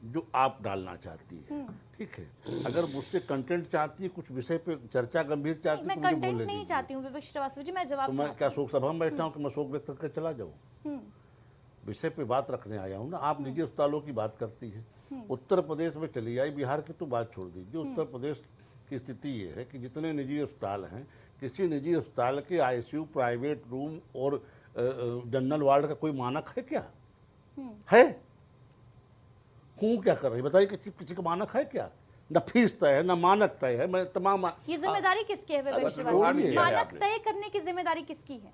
Speaker 9: जो आप डालना चाहती है। ठीक है, अगर मुझसे कंटेंट चाहती है, कुछ विषय पे चर्चा गंभीर चाहती है
Speaker 1: मैं
Speaker 9: तो मुझे
Speaker 1: कंटेंट
Speaker 9: बोलने
Speaker 1: नहीं
Speaker 9: दीजिए।
Speaker 1: चाहती हूँ विवेक श्रीवास्तव जी, मैं जवाब
Speaker 9: तो मैं
Speaker 1: चाहती
Speaker 9: क्या
Speaker 1: हूँ।
Speaker 9: शोक सभा में बैठा हूँ कि मैं शोक व्यक्त करके चला जाऊँ? विषय पे बात रखने आया हूँ ना। आप निजी अस्पतालों की बात करती है, उत्तर प्रदेश में चली आई, बिहार की तो बात छोड़ दीजिए। उत्तर प्रदेश की स्थिति ये है कि जितने निजी अस्पताल हैं, किसी निजी अस्पताल के आईसीयू, प्राइवेट रूम और जनरल वार्ड का कोई मानक है क्या? है? हूँ क्या कर रही बताइए, किसी का मानक है क्या? न फीस तय है, न मानक तय है। मैं तमाम
Speaker 1: ये जिम्मेदारी किसकी है विवेक
Speaker 9: बस
Speaker 1: श्रीवास्तव
Speaker 9: रोड
Speaker 1: जी?
Speaker 9: ही है
Speaker 1: मानक
Speaker 6: आपने।
Speaker 1: तय करने की जिम्मेदारी किसकी है?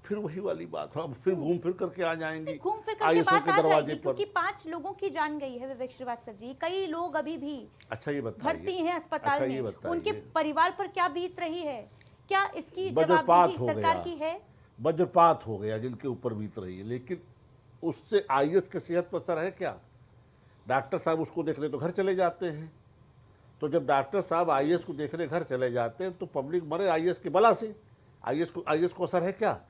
Speaker 9: फिर वही वाली बात है, अब फिर घूम फिर करके आ जाएंगे
Speaker 1: घूम फिर करके
Speaker 9: आईएसओ
Speaker 1: बात
Speaker 9: के
Speaker 1: आ
Speaker 9: दरवाजे
Speaker 1: जाएगी,
Speaker 9: पर।
Speaker 1: क्योंकि 5 लोगों की जान गई है विवेक श्रीवास्तव जी। कई लोग अभी भी
Speaker 9: अच्छा ये बताइए,
Speaker 1: भर्ती हैं अस्पताल
Speaker 9: अच्छा, ये
Speaker 1: में,
Speaker 9: बताइए।
Speaker 1: उनके परिवार पर क्या बीत रही है? क्या इसकी
Speaker 9: वज्रपात
Speaker 1: जवाबदेही
Speaker 9: हो
Speaker 1: सरकार
Speaker 9: गया।
Speaker 1: की है?
Speaker 9: वज्रपात हो गया जिनके ऊपर बीत रही है, लेकिन उससे आईएएस के सेहत पर असर है क्या? डॉक्टर साहब उसको देखने तो घर चले जाते हैं। तो जब डॉक्टर साहब आईएएस को देखने घर चले जाते हैं तो पब्लिक मरे आईएएस की बला से। आईएएस को असर है क्या?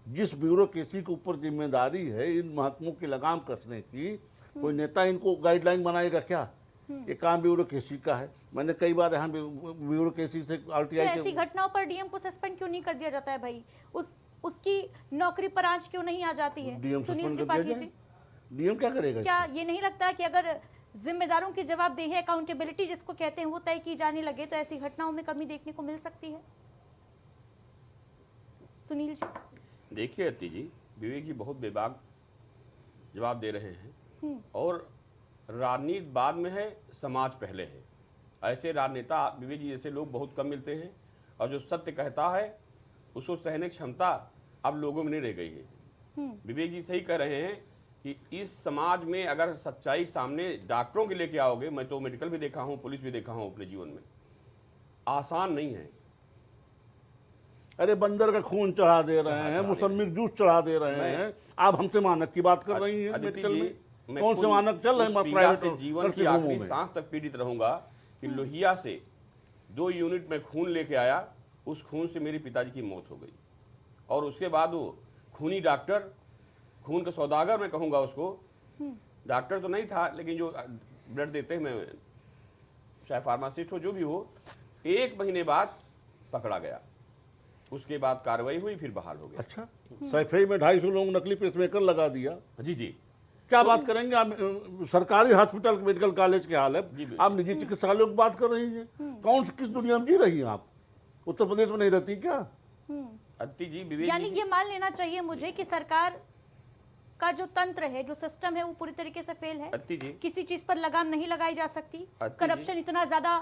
Speaker 9: जिस ब्यूरोक्रेसी के ऊपर जिम्मेदारी है इन महकमों की लगाम कसने की, कोई नेता इनको गाइडलाइन बनाएगा क्या? ये काम ब्यूरोक्रेसी का है। मैंने कई बार यहाँ ब्यूरोक्रेसी से
Speaker 1: तो
Speaker 9: आरटीआई
Speaker 1: ऐसी घटनाओं पर डीएम को सस्पेंड क्यों नहीं कर दिया जाता है भाई? उसकी नौकरी पर आंच क्यों नहीं आ जाती है?
Speaker 9: डीएम
Speaker 1: सुनील
Speaker 9: सस्पेंड कर
Speaker 1: त्रिपाठी
Speaker 9: दिया
Speaker 1: जी,
Speaker 9: जाए। डीएम क्या करेगा?
Speaker 1: क्या ये नहीं लगता कि अगर जिम्मेदारों की जवाबदेही, अकाउंटेबिलिटी जिसको कहते हैं, वो तय की जाने लगे तो ऐसी घटनाओं में कमी देखने को मिल सकती है? सुनील जी।
Speaker 6: देखिए अति जी, विवेक जी बहुत बेबाक जवाब दे रहे हैं और राजनीति बाद में है, समाज पहले है। ऐसे राजनेता विवेक जी जैसे लोग बहुत कम मिलते हैं और जो सत्य कहता है उसको सहने की क्षमता अब लोगों में नहीं रह गई है। विवेक जी सही कह रहे हैं कि इस समाज में अगर सच्चाई सामने डॉक्टरों के लेके आओगे, मैं तो मेडिकल भी देखा हूँ, पुलिस भी देखा हूँ अपने जीवन में, आसान नहीं है।
Speaker 9: अरे बंदर का खून चढ़ा दे रहे हैं, मुसम्मी जूस चढ़ा दे रहे हैं। आप हमसे मानक की बात कर रही हैं
Speaker 6: अदिति
Speaker 9: मेडिकल
Speaker 6: जी,
Speaker 9: में?
Speaker 6: मैं
Speaker 9: कौन से
Speaker 6: खुद
Speaker 9: मानक चल रहे
Speaker 6: उस
Speaker 9: हैं
Speaker 6: पीड़ा
Speaker 9: प्राइवेट
Speaker 6: से
Speaker 9: और
Speaker 6: जीवन की
Speaker 9: नर्सिंग होमों
Speaker 6: आखिरी
Speaker 9: में?
Speaker 6: सांस तक पीड़ित रहूंगा कि लोहिया से 2 यूनिट में खून लेके आया, उस खून से मेरे पिताजी की मौत हो गई और उसके बाद वो खूनी डॉक्टर, खून का सौदागर मैं कहूँगा उसको, डॉक्टर तो नहीं था लेकिन जो ब्लड देते हैं, मैं चाहे फार्मासिस्ट हो जो भी हो, 1 महीने बाद पकड़ा गया। उसके बाद कार्रवाई हुई, फिर बहाल हो गया।
Speaker 9: अच्छा, सैफई में 250 लोग नकली पेसमेकर लगा दिया।
Speaker 6: जी जी,
Speaker 9: क्या बात करेंगे आप? सरकारी हॉस्पिटल मेडिकल कॉलेज के हाल
Speaker 6: जी,
Speaker 9: है, आप निजी चिकित्सालयों की बात कर रही हैं। कौन किस दुनिया में जी रही हैं आप? उत्तर प्रदेश में नहीं रहती क्या?
Speaker 6: अति जी, विवेक
Speaker 1: यानी
Speaker 6: जी
Speaker 1: ये मान लेना चाहिए मुझे कि सरकार का जो तंत्र है, जो सिस्टम है, वो पूरी तरीके से फेल है।
Speaker 6: अति जी,
Speaker 1: किसी चीज पर लगाम नहीं लगाई जा सकती।
Speaker 6: अति जी।
Speaker 1: करप्शन इतना ज्यादा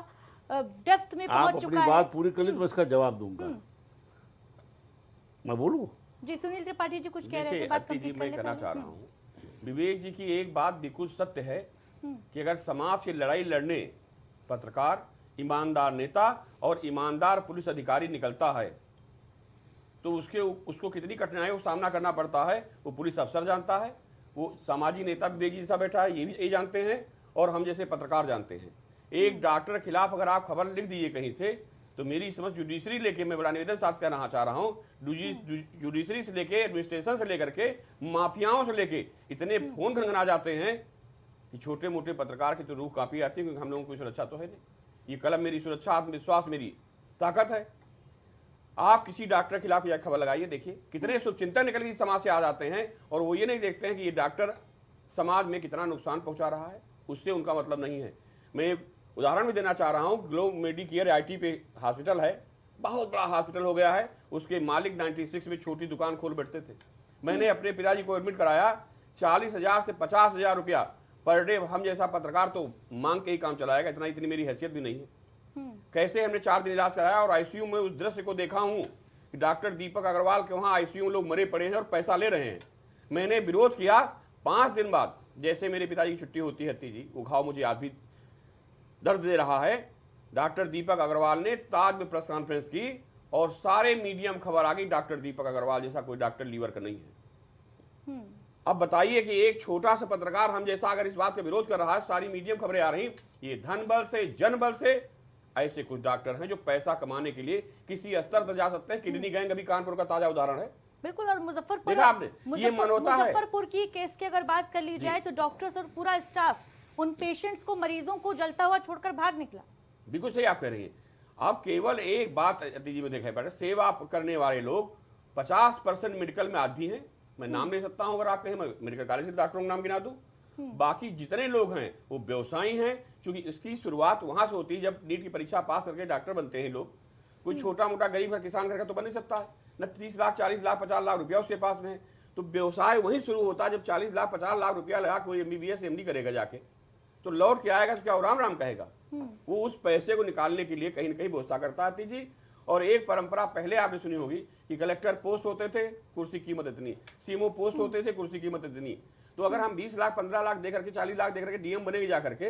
Speaker 1: डेप्थ में
Speaker 9: आप
Speaker 1: पहुंच
Speaker 9: अपनी
Speaker 1: चुका है।
Speaker 9: बात पूरी कर ली तो मैं इसका जवाब दूंगा। मैं बोलूं?
Speaker 1: जी, सुनील त्रिपाठी जी कुछ कह रहे
Speaker 6: देखिए
Speaker 1: थे, बात
Speaker 6: अति जी,
Speaker 1: कंप्लीट
Speaker 6: मैं
Speaker 1: कर ले
Speaker 6: कहना
Speaker 1: पहले।
Speaker 6: चाह रहा हूँ, विवेक जी की एक बात बिल्कुल सत्य है कि अगर समाज की लड़ाई लड़ने पत्रकार, ईमानदार नेता और ईमानदार पुलिस अधिकारी निकलता है तो उसको कितनी कठिनाइयों का सामना करना पड़ता है वो पुलिस अफसर जानता है, वो सामाजिक नेता विवेक जी सा बैठा है ये जानते हैं और हम जैसे पत्रकार जानते हैं। एक डॉक्टर के खिलाफ अगर आप खबर लिख दीजिए कहीं से तो मेरी समझ जुडिशरी लेके मैं बड़ा निवेदन साथ कहना चाह रहा हूँ, जुडिशरी से लेके एडमिनिस्ट्रेशन से लेकर के माफियाओं से लेके इतने फोन घनघना जाते हैं कि छोटे मोटे पत्रकार की तो रूह कांपी आती है, क्योंकि हम लोगों की सुरक्षा तो है नहीं। ये कलम मेरी सुरक्षा, आत्मविश्वास मेरी ताकत है। आप किसी डॉक्टर के खिलाफ यह खबर लगाइए, देखिए कितने शुभचिंतन निकल के समाज से आ जाते हैं और वो ये नहीं देखते हैं कि ये डॉक्टर समाज में कितना नुकसान पहुंचा रहा है, उससे उनका मतलब नहीं है। मैं एक उदाहरण भी देना चाह रहा हूं, ग्लोब मेडिकेयर आईटी पे हॉस्पिटल है, बहुत बड़ा हॉस्पिटल हो गया है, उसके मालिक 96 में छोटी दुकान खोल बैठते थे। मैंने अपने पिताजी को एडमिट कराया, 40,000 से 50,000 रुपया पर डे। हम जैसा पत्रकार तो मांग के ही काम चलाएगा, इतनी मेरी हैसियत भी नहीं है। कैसे हमने 4 दिन इलाज कराया और आईसीयू में उस दृश्य को देखा हूं कि डॉक्टर दीपक अग्रवाल के वहां आईसीयू में लोग मरे पड़े हैं और पैसा ले रहे हैं। मैंने विरोध किया, 5 दिन बाद जैसे मेरे पिताजी की छुट्टी होती है जी, वो घाव मुझे आज भी दर्द दे रहा है। डॉक्टर दीपक अग्रवाल ने ताज में प्रेस कॉन्फ्रेंस की और सारे मीडियम खबर आ गई डॉक्टर दीपक अग्रवाल जैसा कोई डॉक्टर लीवर का नहीं है। अब बताइए कि एक छोटा सा पत्रकार हम जैसा अगर इस बात का विरोध कर रहा है, सारी मीडियम खबरें आ रही, ये धन बल से, जन बल से ऐसे कुछ डॉक्टर हैं जो पैसा कमाने के लिए किसी स्तर तक जा सकते हैं। किडनी गैंग अभी कानपुर का ताजा उदाहरण है।
Speaker 1: बिल्कुल। और मुजफ्फरपुर,
Speaker 6: देखा आपने, ये मनोता है।
Speaker 1: मुजफ्फरपुर की केस की अगर बात कर ली जाए तो डॉक्टर्स और पूरा स्टाफ उन पेशेंट्स को, मरीजों को जलता हुआ छोड़कर भाग निकला।
Speaker 6: बिल्कुल सही आप कह रही हैं। आप केवल एक बात अतिथि में देखा पड़े, सेवा करने वाले लोग 50% मेडिकल में आज भी हैं। मैं नाम ले सकता हूं, अगर आप कहें मैं मेडिकल कॉलेज से डॉक्टरों का नाम गिना दूं। बाकी जितने लोग हैं वो व्यवसायी हैं, क्योंकि इसकी शुरुआत वहां से होती है जब नीट की परीक्षा पास करके डॉक्टर बनते हैं लोग। कोई छोटा मोटा गरीब का किसान घर का तो बन नहीं सकता है, न 30 लाख 40 लाख 50 लाख रुपया उसके पास में है। तो व्यवसाय वहीं शुरू होता है जब 40 लाख 50 लाख रुपया लगा कोई MBBS MD करेगा जाके, तो लौट के आएगा तो क्या राम राम कहेगा। वो उस पैसे को निकालने के लिए कहीं ना कहीं व्यवस्था करता है जी। और एक परंपरा पहले आपने सुनी होगी कि कलेक्टर पोस्ट होते थे, कुर्सी कीमत इतनी, सीएमओ पोस्ट होते थे, कुर्सी कीमत इतनी। तो अगर हम 20 लाख 15 लाख दे करके 40 लाख दे करके DM बनेंगे जा करके,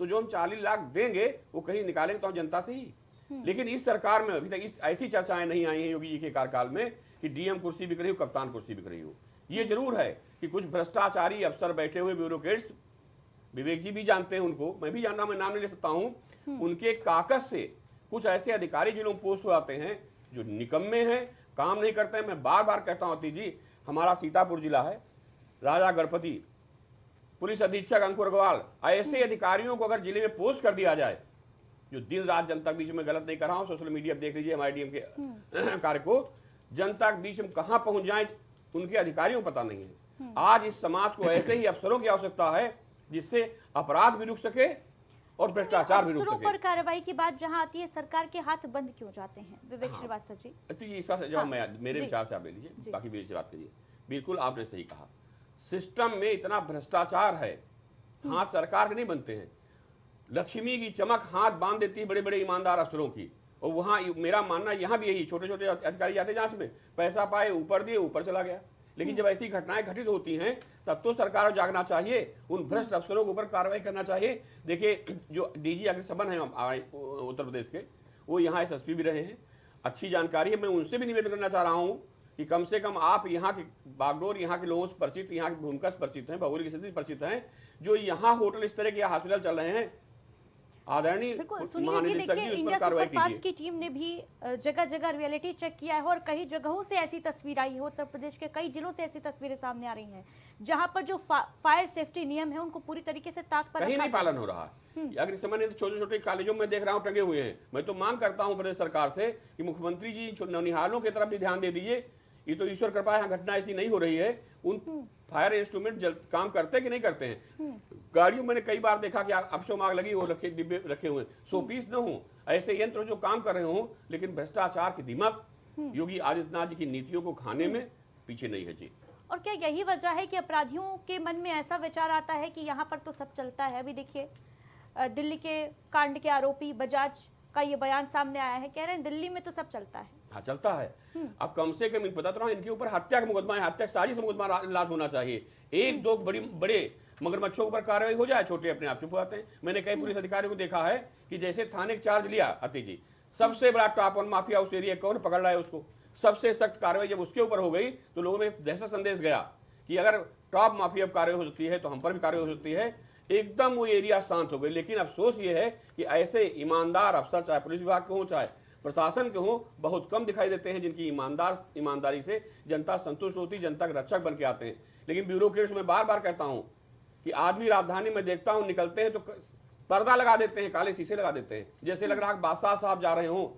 Speaker 6: तो जो हम 40 लाख देंगे वो कहीं निकालेंगे तो हम जनता से ही। लेकिन इस सरकार में अभी तक ऐसी चर्चाएं नहीं आई हैं योगी जी के कार्यकाल में कि DM कुर्सी बिक रही हो, कप्तान कुर्सी बिक रही हो। ये जरूर है कि कुछ भ्रष्टाचारी अफसर बैठे हुए ब्यूरोक्रेट्स, विवेक जी भी जानते हैं उनको, मैं भी जानना, मैं नाम नहीं ले सकता हूं, उनके काकज से कुछ ऐसे अधिकारी जो लोग पोस्ट हो आते हैं जो निकम्मे हैं, काम नहीं करते हैं। मैं बार बार कहता हूं जी, हमारा सीतापुर जिला है, राजा गणपति, पुलिस अधीक्षक अंकुर अग्रवाल, ऐसे अधिकारियों को अगर जिले में पोस्ट कर दिया जाए जो दिन रात जनता के बीच में, गलत नहीं कर रहा हूं, सोशल मीडिया देख लीजिए हमारे DM के कार्य को, जनता के बीच में कहां पहुंच जाए उनके अधिकारियों को पता नहीं है। आज इस समाज को ऐसे ही अफसरों की आवश्यकता है जिससे अपराध भी रुक सके और भ्रष्टाचार भी रुक सके।
Speaker 1: पर कार्रवाई की बात जहां आती है, सरकार के हाथ बंद क्यों जाते हैं? विवेक श्रीवास्तव जी।
Speaker 6: इसका जवाब मैं मेरे विचार से आप ले लीजिए, बाकी मेरे से बात करिए। बिल्कुल आपने सही कहा, सिस्टम में इतना भ्रष्टाचार है, हाथ सरकार के नहीं बनते हैं। लक्ष्मी की चमक हाथ बांध देती है बड़े बड़े ईमानदार अफसरों की। और वहां मेरा मानना यहाँ भी यही, छोटे छोटे अधिकारी जाते जांच में, पैसा पाए, ऊपर दिए, ऊपर चला गया। लेकिन जब ऐसी घटनाएं घटित होती हैं तब तो सरकार को जागना चाहिए, उन भ्रष्ट अफसरों के ऊपर कार्रवाई करना चाहिए। देखिए, जो DG अग्निशमन है उत्तर प्रदेश के, वो यहाँ SSP भी रहे हैं, अच्छी जानकारी है। मैं उनसे भी निवेदन करना चाह रहा हूँ कि कम से कम आप यहाँ के बागडोर, यहाँ के लोगों से परिचित, यहाँ की भूमिका से परिचित हैं, भौगोलिक स्थिति से परिचित हैं, जो यहाँ होटल इस तरह के हॉस्पिटल चल रहे हैं, आदरणीय
Speaker 1: महानिदेशक जी, इंडिया सुपरफास्ट की टीम ने भी जगह जगह रियलिटी चेक किया है और कई जगहों से ऐसी तस्वीर आई है, उत्तर प्रदेश के कई जिलों से ऐसी तस्वीरें सामने आ रही हैं जहां पर जो फायर सेफ्टी नियम है उनको पूरी तरीके से ताक पर
Speaker 6: कहीं नहीं पालन हो रहा है। अग्निशमन छोटे छोटे कॉलेजों में देख रहा हूँ टंगे हुए हैं। मैं तो मांग करता हूँ प्रदेश सरकार से कि मुख्यमंत्री जी नौनिहालों की तरफ भी ध्यान दे दीजिए। ये तो ईश्वर कृपा है, घटना ऐसी नहीं हो रही है। उन फायर इंस्ट्रूमेंट काम करते कि नहीं करते हैं? गाड़ियों मैंने कई बार देखा कि अपशो आग लगी हो, रखे डिब्बे रखे हुए, 100 पीस न हो, ऐसे यंत्र जो काम कर रहे हो, लेकिन भ्रष्टाचार की दिमाग योगी आदित्यनाथ जी की नीतियों को खाने में पीछे नहीं है जी।
Speaker 1: और क्या यही वजह है कि अपराधियों के मन में ऐसा विचार आता है कि यहाँ पर तो सब चलता है? अभी देखिए, दिल्ली के कांड के आरोपी बजाज का ये बयान सामने आया है, कह रहे हैं दिल्ली में तो सब चलता है।
Speaker 6: हाँ, चलता है। अब कम से कम बता रहा हूँ, इनके ऊपर हत्या का मुकदमा है, हत्या साजिश मुकदमा लाज होना चाहिए। एक दो बड़े मगरमच्छों पर कार्रवाई हो जाए, छोटे अपने आप चुप आते हैं। मैंने कई पुलिस अधिकारियों को देखा है कि जैसे थाने का चार्ज लिया अति जी, सबसे बड़ा टॉप वन माफिया उस एरिया कौन पकड़ रहा है उसको, सबसे सख्त कार्रवाई जब उसके ऊपर हो गई तो लोगों में दहशत संदेश गया कि अगर टॉप माफिया कार्रवाई हो सकती है तो हम पर भी कार्रवाई हो सकती है। एकदम वो एरिया शांत हो गई। लेकिन अफसोस ये है कि ऐसे ईमानदार अफसर, चाहे पुलिस विभाग के हों चाहे प्रशासन के हों, बहुत कम दिखाई देते हैं जिनकी ईमानदारी से जनता संतुष्ट होती, जनता के रक्षक बन के आते हैं। लेकिन ब्यूरोक्रेट्स में बार बार कहता हूं कि आदमी राजधानी में देखता हूं निकलते हैं तो पर्दा लगा देते हैं, काले शीशे लगा देते हैं, जैसे लग रहा है बादशाह साहब जा रहे हों,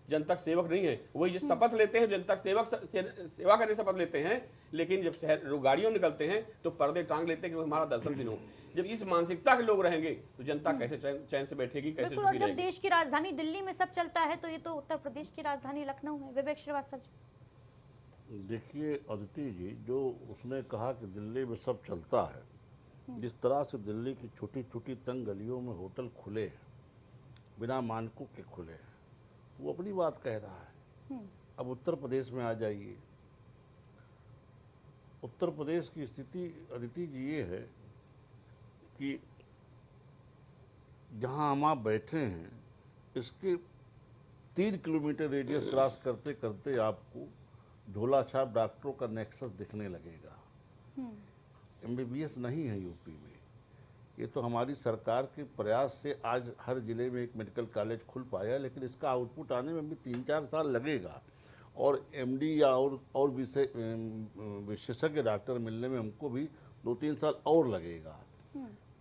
Speaker 6: जनता सेवक नहीं है। वही जो शपथ लेते हैं, जनता सेवक सेवा करने शपथ लेते हैं, लेकिन जब शहर गाड़ियों निकलते हैं तो पर्दे टांग लेते हैं कि हमारा दर्शन दिन हो। जब इस मानसिकता के लोग रहेंगे तो जनता कैसे चैन से बैठेगी, कैसे
Speaker 1: सुखी रहेगी? जब देश की राजधानी दिल्ली में सब चलता है तो ये तो उत्तर प्रदेश की राजधानी लखनऊ है। विवेक श्रीवास्तव जी।
Speaker 9: देखिए अदिति जी, जो उसने कहा कि दिल्ली में सब चलता है, जिस तरह से दिल्ली की छोटी छोटी तंग गलियों में होटल खुले हैं, बिना मानकों के खुले हैं, वो अपनी बात कह रहा है। अब उत्तर प्रदेश में आ जाइए। उत्तर प्रदेश की स्थिति अदिति जी ये है कि जहां हम आप बैठे हैं इसके 3 किलोमीटर रेडियस क्रॉस करते करते आपको झोलाछाप डॉक्टरों का नेक्सस दिखने लगेगा। MBBS नहीं है यूपी में, ये तो हमारी सरकार के प्रयास से आज हर ज़िले में एक मेडिकल कॉलेज खुल पाया, लेकिन इसका आउटपुट आने में भी 3-4 साल लगेगा और एमडी या और विशेषज्ञ डॉक्टर मिलने में हमको भी 2-3 साल और लगेगा।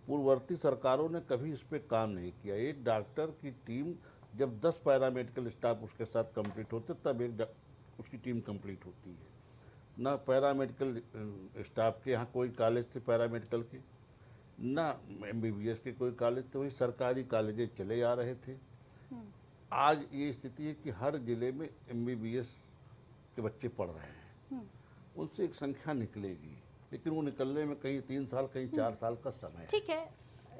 Speaker 9: पूर्ववर्ती सरकारों ने कभी इस पे काम नहीं किया। एक डॉक्टर की टीम जब 10 पैरामेडिकल स्टाफ उसके साथ कंप्लीट होते तब उसकी टीम कंप्लीट होती है। ना पैरामेडिकल स्टाफ के यहाँ कोई कॉलेज थे पैरामेडिकल के, ना एमबीबीएस के कोई कॉलेज थे, वही सरकारी कॉलेजेस चले आ रहे थे। आज ये स्थिति है कि हर जिले में एमबीबीएस के बच्चे पढ़ रहे हैं, उनसे एक संख्या निकलेगी, लेकिन वो निकलने में कहीं 3 साल कहीं 4 साल का समय है।
Speaker 1: ठीक है,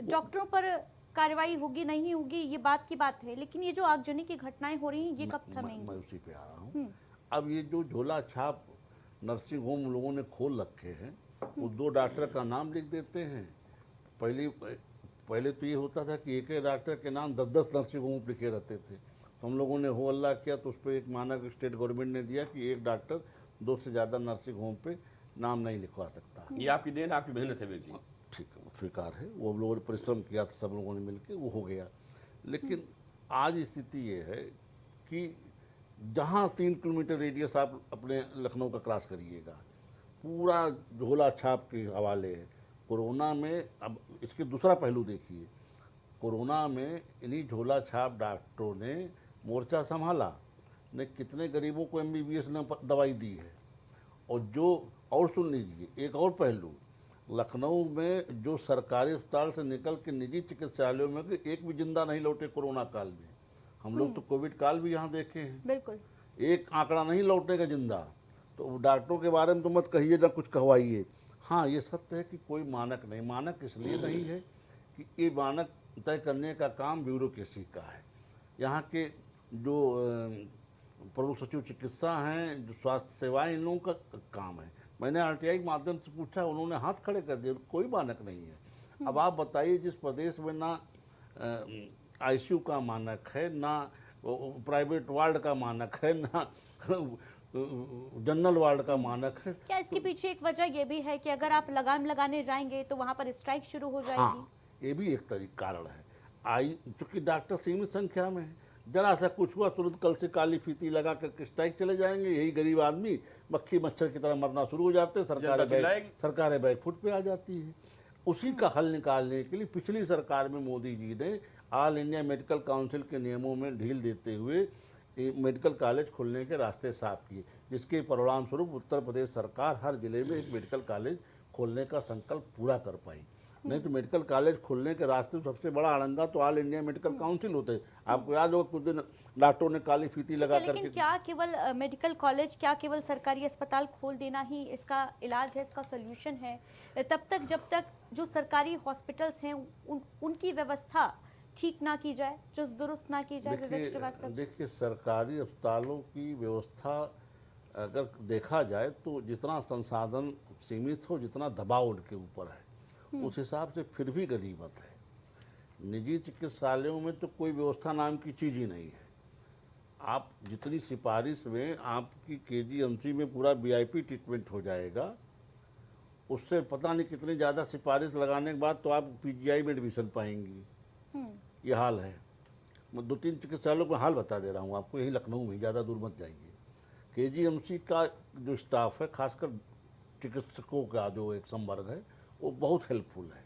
Speaker 1: डॉक्टरों पर कार्रवाई होगी नहीं होगी ये बात की बात है, लेकिन ये जो आगजनी की घटनाएं हो रही हैं ये कब थमेंगी?
Speaker 9: मैं उसी पे आ रहा हूँ। अब ये जो झोला छाप नर्सिंग होम लोगों ने खोल रखे हैं, वो 2 डॉक्टर का नाम लिख देते हैं। पहले तो ये होता था कि एक डॉक्टर के नाम 10-10 नर्सिंग होम लिखे रहते थे। तो हम लोगों ने हो अल्लाह किया तो उस पर एक मानक स्टेट गवर्नमेंट ने दिया कि एक डॉक्टर 2 से ज़्यादा नर्सिंग होम पे नाम नहीं लिखवा सकता।
Speaker 6: ये आपकी देन, आपकी मेहनत है जी।
Speaker 9: ठीक है, स्वीकार है, वो हम लोगों ने परिश्रम किया था, सब लोगों ने मिलकर वो हो गया। लेकिन आज स्थिति ये है कि जहाँ 3 किलोमीटर रेडियस आप अपने लखनऊ का क्रॉस करिएगा, पूरा झोला छाप के हवाले है। कोरोना में अब इसके दूसरा पहलू देखिए, कोरोना में इन्हीं झोला छाप डॉक्टरों ने मोर्चा संभाला, ने कितने गरीबों को एमबीबीएस ने दवाई दी है। और सुन लीजिए एक और पहलू, लखनऊ में जो सरकारी अस्पताल से निकल के निजी चिकित्सालयों में एक भी जिंदा नहीं लौटे कोरोना काल में। हम लोग तो कोविड काल भी यहाँ देखे हैं, बिल्कुल एक आंकड़ा नहीं लौटने का जिंदा। तो डॉक्टरों के बारे में तो मत कहिए ना कुछ कहवाइए। हाँ, ये सत्य है कि कोई मानक नहीं, मानक इसलिए नहीं है कि ये मानक तय करने का काम ब्यूरोक्रेसी का है। यहाँ के जो प्रमुख सचिव चिकित्सा हैं, जो स्वास्थ्य सेवाएं, इन लोगों का काम है। मैंने आरटीआई के माध्यम से पूछा, उन्होंने हाथ खड़े कर दिए, कोई मानक नहीं है। अब आप बताइए, जिस प्रदेश में ना आईसीयू का मानक है, ना प्राइवेट वार्ड का मानक है, ना जनरल वार्ड का मानक है,
Speaker 1: क्या इसके पीछे एक वजह ये भी है कि अगर आप लगाम लगाने जाएंगे तो वहाँ पर स्ट्राइक शुरू हो जाएगी?
Speaker 9: हाँ, ये भी एक कारण है। चूँकि डॉक्टर सीमित संख्या में है, जरा सा कुछ हुआ तुरंत कल से काली फीती लगा करके स्ट्राइक चले जाएंगे। यही गरीब आदमी मक्खी मच्छर की तरह मरना शुरू हो जाते हैं, सरकारें बैकफुट पे आ जाती है। उसी का हल निकालने के लिए पिछली सरकार में मोदी जी ने ऑल इंडिया मेडिकल काउंसिल के नियमों में ढील देते हुए मेडिकल कॉलेज खोलने के रास्ते साफ किए, जिसके परिणाम स्वरूप उत्तर प्रदेश सरकार हर जिले में एक मेडिकल कॉलेज खोलने का संकल्प पूरा कर पाई। नहीं तो मेडिकल कॉलेज खोलने के रास्ते में सबसे बड़ा अड़ंगा तो ऑल इंडिया मेडिकल काउंसिल होते हैं। आपको याद होगा कुछ दिन डॉक्टरों ने काली फीती लगा करके।
Speaker 1: लेकिन क्या केवल मेडिकल कॉलेज, क्या केवल सरकारी अस्पताल खोल देना ही इसका इलाज है, इसका सोल्यूशन है? तब तक जब तक जो सरकारी हॉस्पिटल्स हैं उनकी व्यवस्था ठीक ना की जाए, चुस्त दुरुस्त ना की जाए।
Speaker 9: देखिए, सरकारी अस्पतालों की व्यवस्था अगर देखा जाए तो जितना संसाधन सीमित हो, जितना दबाव उनके ऊपर है, उस हिसाब से फिर भी गनीमत है। निजी चिकित्सालयों में तो कोई व्यवस्था नाम की चीज़ ही नहीं है। आप जितनी सिफारिश में आपकी केजीएमसी में पूरा वीआईपी ट्रीटमेंट हो जाएगा, उससे पता नहीं कितनी ज़्यादा सिफारिश लगाने के बाद तो आप पीजीआई में एडमिशन पाएंगी। ये हाल है। मैं 2-3 चिकित्सालयों का हाल बता दे रहा हूँ आपको, यही लखनऊ में, ज़्यादा दूर मत जाइए। केजीएमसी का जो स्टाफ है, खासकर चिकित्सकों का जो एक संवर्ग है, वो बहुत हेल्पफुल है।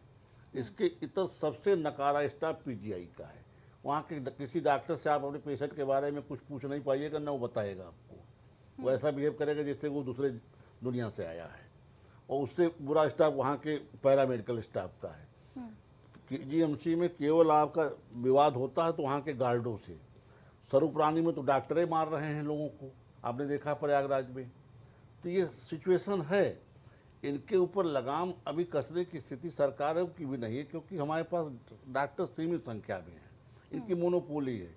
Speaker 9: इसके इतर सबसे नकारा स्टाफ पीजीआई का है। वहाँ के किसी डॉक्टर से आप अपने पेशेंट के बारे में कुछ पूछ नहीं पाइएगा, ना वो बताएगा आपको। वो ऐसा बिहेव करेगा जैसे वो दूसरे दुनिया से आया है। और उससे बुरा स्टाफ वहाँ के पैरामेडिकल स्टाफ का है। केजीएमसी में केवल आपका विवाद होता है तो वहाँ के गार्डों से। स्वरूपरानी में तो डॉक्टरें मार रहे हैं लोगों को, आपने देखा प्रयागराज में। तो ये सिचुएशन है। इनके ऊपर लगाम अभी कसने की स्थिति सरकारों की भी नहीं है, क्योंकि हमारे पास डॉक्टर सीमित संख्या में है। इनकी मोनोपोली है।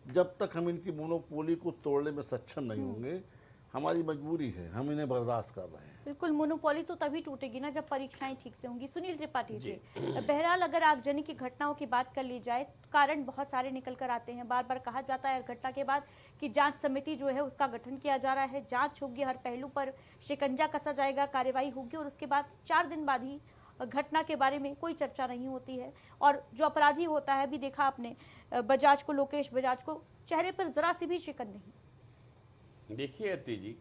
Speaker 9: जब तक हम इनकी मोनोपोली को तोड़ने में सक्षम नहीं होंगे, हमारी मजबूरी है, हम इन्हें बर्दाश्त कर रहे हैं।
Speaker 1: बिल्कुल, मोनोपोली तो तभी टूटेगी ना जब परीक्षाएं ठीक से होंगी। सुनील त्रिपाठी जी, बहरहाल अगर आगजनी की घटनाओं की बात कर ली जाए, कारण बहुत सारे निकल कर आते हैं। बार बार कहा जाता है घटना के बाद कि जांच समिति जो है उसका गठन किया जा रहा है, जांच होगी, हर पहलू पर शिकंजा कसा जाएगा, कार्रवाई होगी और उसके बाद 4 दिन बाद ही घटना के बारे में कोई चर्चा नहीं होती है। और जो अपराधी होता है, अभी देखा आपने बजाज को, लोकेश बजाज को, चेहरे पर जरा सी भी शिकन नहीं।
Speaker 10: देखिए अति जी,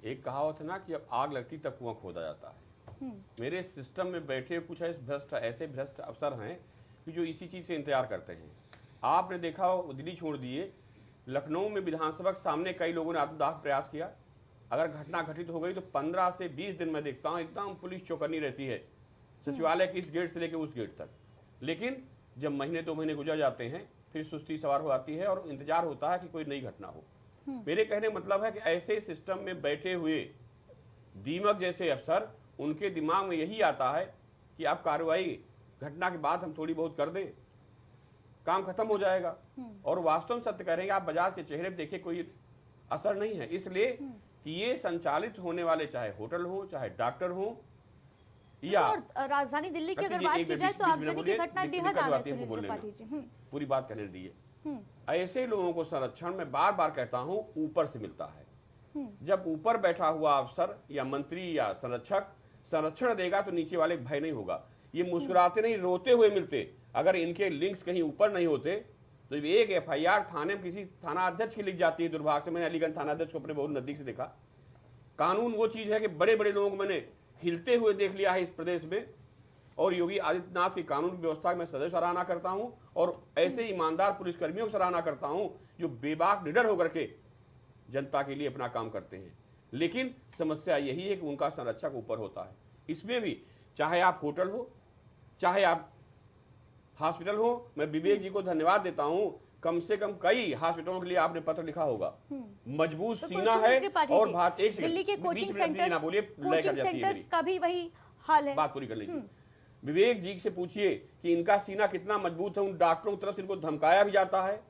Speaker 10: एक कहावत है ना कि अब आग लगती तब कुआं खोदा जाता है। मेरे सिस्टम में बैठे कुछ ऐसे भ्रष्ट अफसर हैं कि जो इसी चीज़ से इंतजार करते हैं। आपने देखा हो, दिल्ली छोड़ दिए, लखनऊ में विधानसभा के सामने कई लोगों ने आत्मदाह प्रयास किया। अगर घटना घटित हो गई तो 15 से 20 दिन में देखता हूँ एकदम पुलिस चौकन्नी रहती है, सचिवालय के इस गेट से लेकर उस गेट तक। लेकिन जब महीने 2 महीने गुजर जाते हैं फिर सुस्ती सवार हो आती है और इंतजार होता है कि कोई नई घटना हो। मेरे कहने मतलब है कि ऐसे सिस्टम में बैठे हुए दीमक जैसे अफसर, उनके दिमाग में यही आता है कि आप कार्रवाई घटना के बाद हम थोड़ी बहुत कर दें, काम खत्म हो जाएगा। और वास्तव में सत्य कह रहे हैं, आप बजाज के चेहरे पर देखिए कोई असर नहीं है, इसलिए कि ये संचालित होने वाले चाहे होटल हो, चाहे डॉक्टर हो, या
Speaker 1: राजधानी दिल्ली की अगर बात की जाए तो आगजनी की घटना बेहद आम है। सुनील त्रिपाठी जी,
Speaker 10: पूरी बात करने दीजिए। ऐसे लोगों को संरक्षण में बार बार कहता हूं ऊपर से मिलता है। जब ऊपर बैठा हुआ अफसर या मंत्री या संरक्षक संरक्षण देगा तो नीचे वाले भय नहीं होगा। ये मुस्कुराते नहीं, रोते हुए मिलते। अगर इनके लिंक्स कहीं ऊपर नहीं होते तो एक FIR थाने में किसी थाना अध्यक्ष की लिख जाती है। दुर्भाग्य से मैंने अलीगंज थाना अध्यक्ष को अपने बहुत नजदीक से देखा। कानून वो चीज है कि बड़े बड़े लोगों को मैंने हिलते हुए देख लिया है इस प्रदेश में, और योगी आदित्यनाथ की कानून व्यवस्था में सदैव सराहना करता हूं और ऐसे ईमानदार पुलिसकर्मियों की सराहना करता हूं जो बेबाक निडर होकर के जनता के लिए अपना काम करते हैं। लेकिन समस्या यही है कि उनका संरक्षक ऊपर होता है। इसमें भी चाहे आप होटल हो, चाहे आप हॉस्पिटल हो, मैं विवेक जी को धन्यवाद देता हूं, कम से कम कई हॉस्पिटलों के लिए आपने पत्र लिखा होगा। मजबूत सीना है। और बात एक
Speaker 1: दिल्ली के कोचिंग सेंटर्स का भी वही हाल है।
Speaker 10: बात पूरी कर लीजिए। विवेक जी से पूछिए कि इनका सीना कितना मजबूत है। उन डॉक्टरों की तरफ से इनको धमकाया भी जाता है,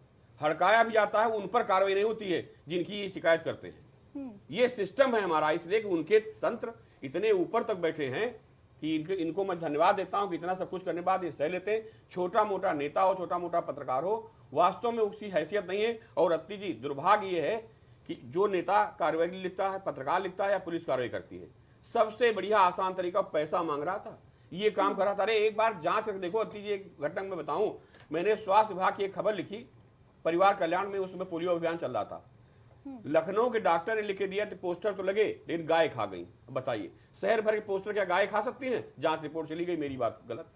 Speaker 10: हड़काया भी जाता है, उन पर कार्रवाई नहीं होती है जिनकी ये शिकायत करते हैं। ये सिस्टम है हमारा, इसलिए कि उनके तंत्र इतने ऊपर तक बैठे हैं कि इनको मैं धन्यवाद देता हूं कि इतना सब कुछ करने के बाद ये सह लेते हैं। छोटा मोटा नेता हो, छोटा मोटा पत्रकार हो, वास्तव में उसकी हैसियत नहीं है। और अत्ती जी, दुर्भाग्य ये है कि जो नेता कार्रवाई लिखता है, पत्रकार लिखता है या पुलिस कार्रवाई करती है, सबसे बढ़िया आसान तरीका पैसा मांग रहा था, ये काम कर रहा था। अरे एक बार जांच करके देखो। अत्ती जी, एक घटना में बताऊं, मैंने स्वास्थ्य विभाग की एक खबर लिखी, परिवार कल्याण में, उसमें पोलियो अभियान चल रहा था। लखनऊ के डॉक्टर ने लिख के दिया, तो पोस्टर तो लगे लेकिन गाय खा गई। बताइए, शहर भर के पोस्टर क्या गाय खा सकती हैं? जांच रिपोर्ट चली गई, मेरी बात गलत।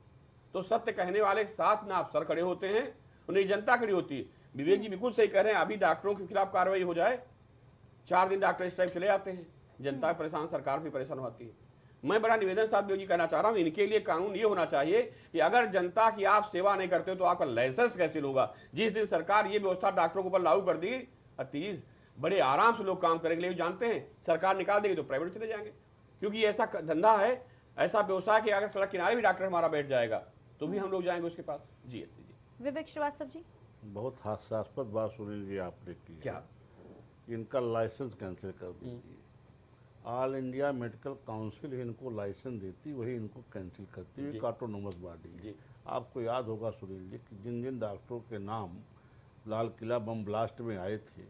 Speaker 10: तो सत्य कहने वाले के साथ ना अफसर खड़े होते हैं, उन्हें जनता खड़ी होती है। विवेक जी बिल्कुल सही कह रहे हैं, अभी डॉक्टरों के खिलाफ कार्रवाई हो जाए, 4 दिन डॉक्टर इस टाइप चले जाते हैं, जनता परेशान, सरकार भी परेशान होती है। मैं बड़ा निवेदन साहब विवेक जी कहना चाह रहा हूँ, इनके लिए कानून ये होना चाहिए कि अगर जनता की आप सेवा नहीं करते हो तो आपका लाइसेंस कैसे होगा। जिस दिन सरकार ये व्यवस्था डॉक्टरों के ऊपर लागू कर दी, अतीज बड़े आराम से लोग काम करेंगे। जानते हैं सरकार निकाल देगी तो प्राइवेट चले जाएंगे, क्योंकि ऐसा धंधा है, ऐसा व्यवसाय कि अगर सड़क किनारे भी डॉक्टर हमारा बैठ जाएगा तो भी हम लोग जाएंगे उसके पास। जी
Speaker 1: विवेक श्रीवास्तव जी,
Speaker 9: बहुत हास्यास्पद बात सुनील जी आपने की।
Speaker 10: क्या?
Speaker 9: इनका लाइसेंस कैंसिल कर दीजिए। ऑल इंडिया मेडिकल काउंसिल इनको लाइसेंस देती, वही इनको कैंसिल करती है, एक ऑटोनोमस बॉडी। आपको याद होगा सुनील जी कि जिन जिन डॉक्टरों के नाम लाल किला बम ब्लास्ट में आए थे,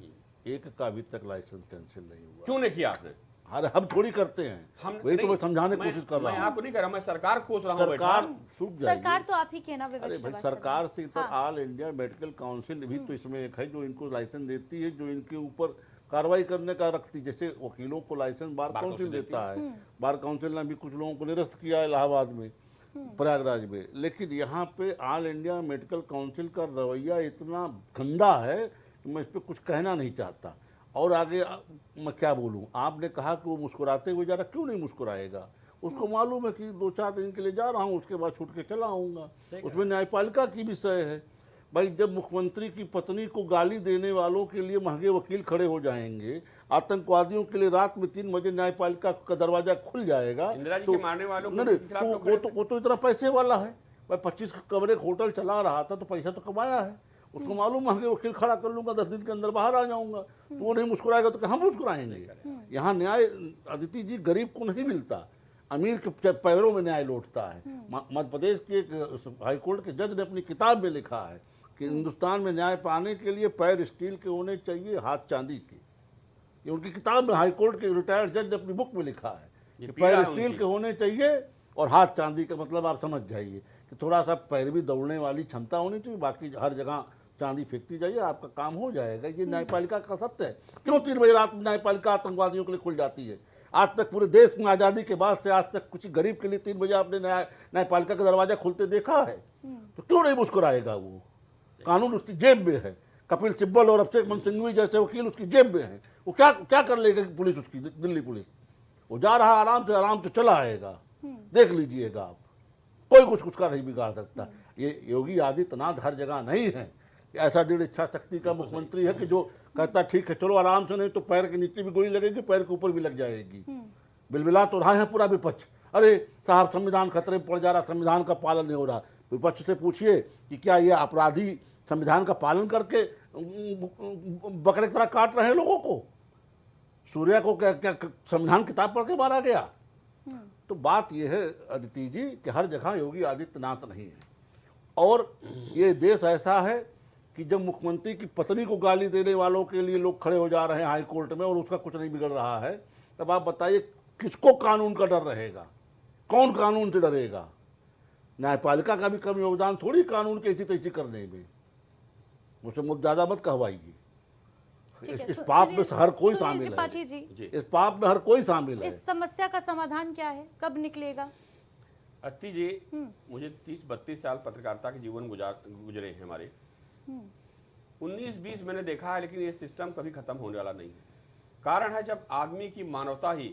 Speaker 9: एक का अभी तक लाइसेंस कैंसिल नहीं हुआ।
Speaker 10: क्यों नहीं किया आपने?
Speaker 9: अरे हम थोड़ी करते हैं, वही तो मैं समझाने की कोशिश कर रहा हूँ।
Speaker 10: मैं आपको नहीं कर रहा, मैं सरकार खोज रहा हूँ।
Speaker 9: सरकार सूख जाएगी।
Speaker 1: सरकार तो आप ही कहना विवेक।
Speaker 9: अरे भाई, सरकार से तो ऑल इंडिया मेडिकल काउंसिल भी तो इसमें एक है जो इनको लाइसेंस देती है, जो इनके ऊपर कार्रवाई करने का रखती। जैसे वकीलों को लाइसेंस बार काउंसिल देता है, बार काउंसिल ने भी कुछ लोगों को निरस्त किया है इलाहाबाद में, प्रयागराज में। लेकिन यहाँ पे ऑल इंडिया मेडिकल काउंसिल का रवैया इतना गंदा है कि मैं इस पर कुछ कहना नहीं चाहता। और आगे मैं क्या बोलूं, आपने कहा कि वो मुस्कुराते हुए जा रहा, क्यों नहीं मुस्कुराएगा? उसको मालूम है कि 2-4 दिन के लिए जा रहा हूं, उसके बाद छूट के चला आऊँगा। उसमें न्यायपालिका की विषय है। भाई, जब मुख्यमंत्री की पत्नी को गाली देने वालों के लिए महंगे वकील खड़े हो जाएंगे, आतंकवादियों के लिए रात में 3 बजे न्यायपालिका का दरवाजा खुल जाएगा, तो
Speaker 10: मारने वालों
Speaker 9: वो तो इतना पैसे वाला है। भाई 25 कमरे होटल चला रहा था तो पैसा तो कमाया है, उसको मालूम महंगे वकील खड़ा कर लूंगा, 10 दिन के अंदर बाहर आ जाऊंगा। तो वो नहीं मुस्कुराएगा तो हम मुस्कुराएंगे। यहाँ न्याय अदिति जी गरीब को नहीं मिलता, अमीर के पैरों में न्याय लौटता है। मध्य प्रदेश के एक हाईकोर्ट के जज ने अपनी किताब में लिखा है कि हिंदुस्तान में न्याय पाने के लिए पैर स्टील के होने चाहिए, हाथ चांदी के। ये उनकी किताब में हाईकोर्ट के रिटायर्ड जज ने अपनी बुक में लिखा है कि पैर स्टील के होने चाहिए और हाथ चांदी का मतलब आप समझ जाइए कि थोड़ा सा पैर भी दौड़ने वाली क्षमता होनी चाहिए, बाकी हर जगह चांदी फेंकती जाइए, आपका काम हो जाएगा। ये न्यायपालिका का सत्य है। क्यों 3 बजे रात में न्यायपालिका आतंकवादियों के लिए खुल जाती है? आज तक पूरे देश में आज़ादी के बाद से आज तक कुछ गरीब के लिए 3 बजे आपने न्यायपालिका का दरवाजा खुलते देखा है? तो क्यों नहीं मुस्कुराएगा वो? कानून उसकी जेब में है। कपिल सिब्बल और अभिषेक मनु सिंघवी जैसे वकील उसकी जेब में हैं। वो क्या कर लेगा पुलिस, उसकी दिल्ली पुलिस? वो जा रहा आराम से चला आएगा, देख लीजिएगा आप। कोई कुछ उसका नहीं बिगाड़ सकता। ये योगी आदित्यनाथ हर जगह नहीं है। ऐसा दृढ़ इच्छा शक्ति का मुख्यमंत्री है कि जो कहता ठीक है चलो आराम से, नहीं तो पैर के नीचे भी गोली लगेगी, पैर के ऊपर भी लग जाएगी। बिलबिला तो रहा है पूरा विपक्ष, अरे साहब संविधान खतरे में पड़ जा रहा, संविधान का पालन नहीं हो रहा। विपक्ष से पूछिए कि क्या ये अपराधी संविधान का पालन करके बकरे की तरह काट रहे हैं लोगों को? सूर्या को क्या संविधान किताब पढ़ के मारा गया? तो बात यह है अदिति जी कि हर जगह योगी आदित्यनाथ नहीं है। और ये देश ऐसा है कि जब मुख्यमंत्री की पत्नी को गाली देने वालों के लिए लोग खड़े हो जा रहे हैं हाई कोर्ट में और उसका कुछ नहीं बिगड़ रहा है, तब आप बताइए किसको कानून का डर रहेगा? कौन कानून से डरेगा? न्यायपालिका का भी कम योगदान थोड़ी कानून के ऐसी तैसी करने में। मुझसे मुझे ज़्यादा मत कहवाइए। इस पाप में हर कोई शामिल है। इस पाप में हर कोई शामिल है।
Speaker 1: इस समस्या का समाधान क्या है, कब निकलेगा?
Speaker 10: अत्ती जी, मुझे 30-32 साल पत्रकारिता के जीवन गुजरे हैं हमारे। 19-20 मैंने देखा है, लेकिन ये सिस्टम कभी खत्म होने वाला नहीं है। कारण है जब आदमी की मानवता ही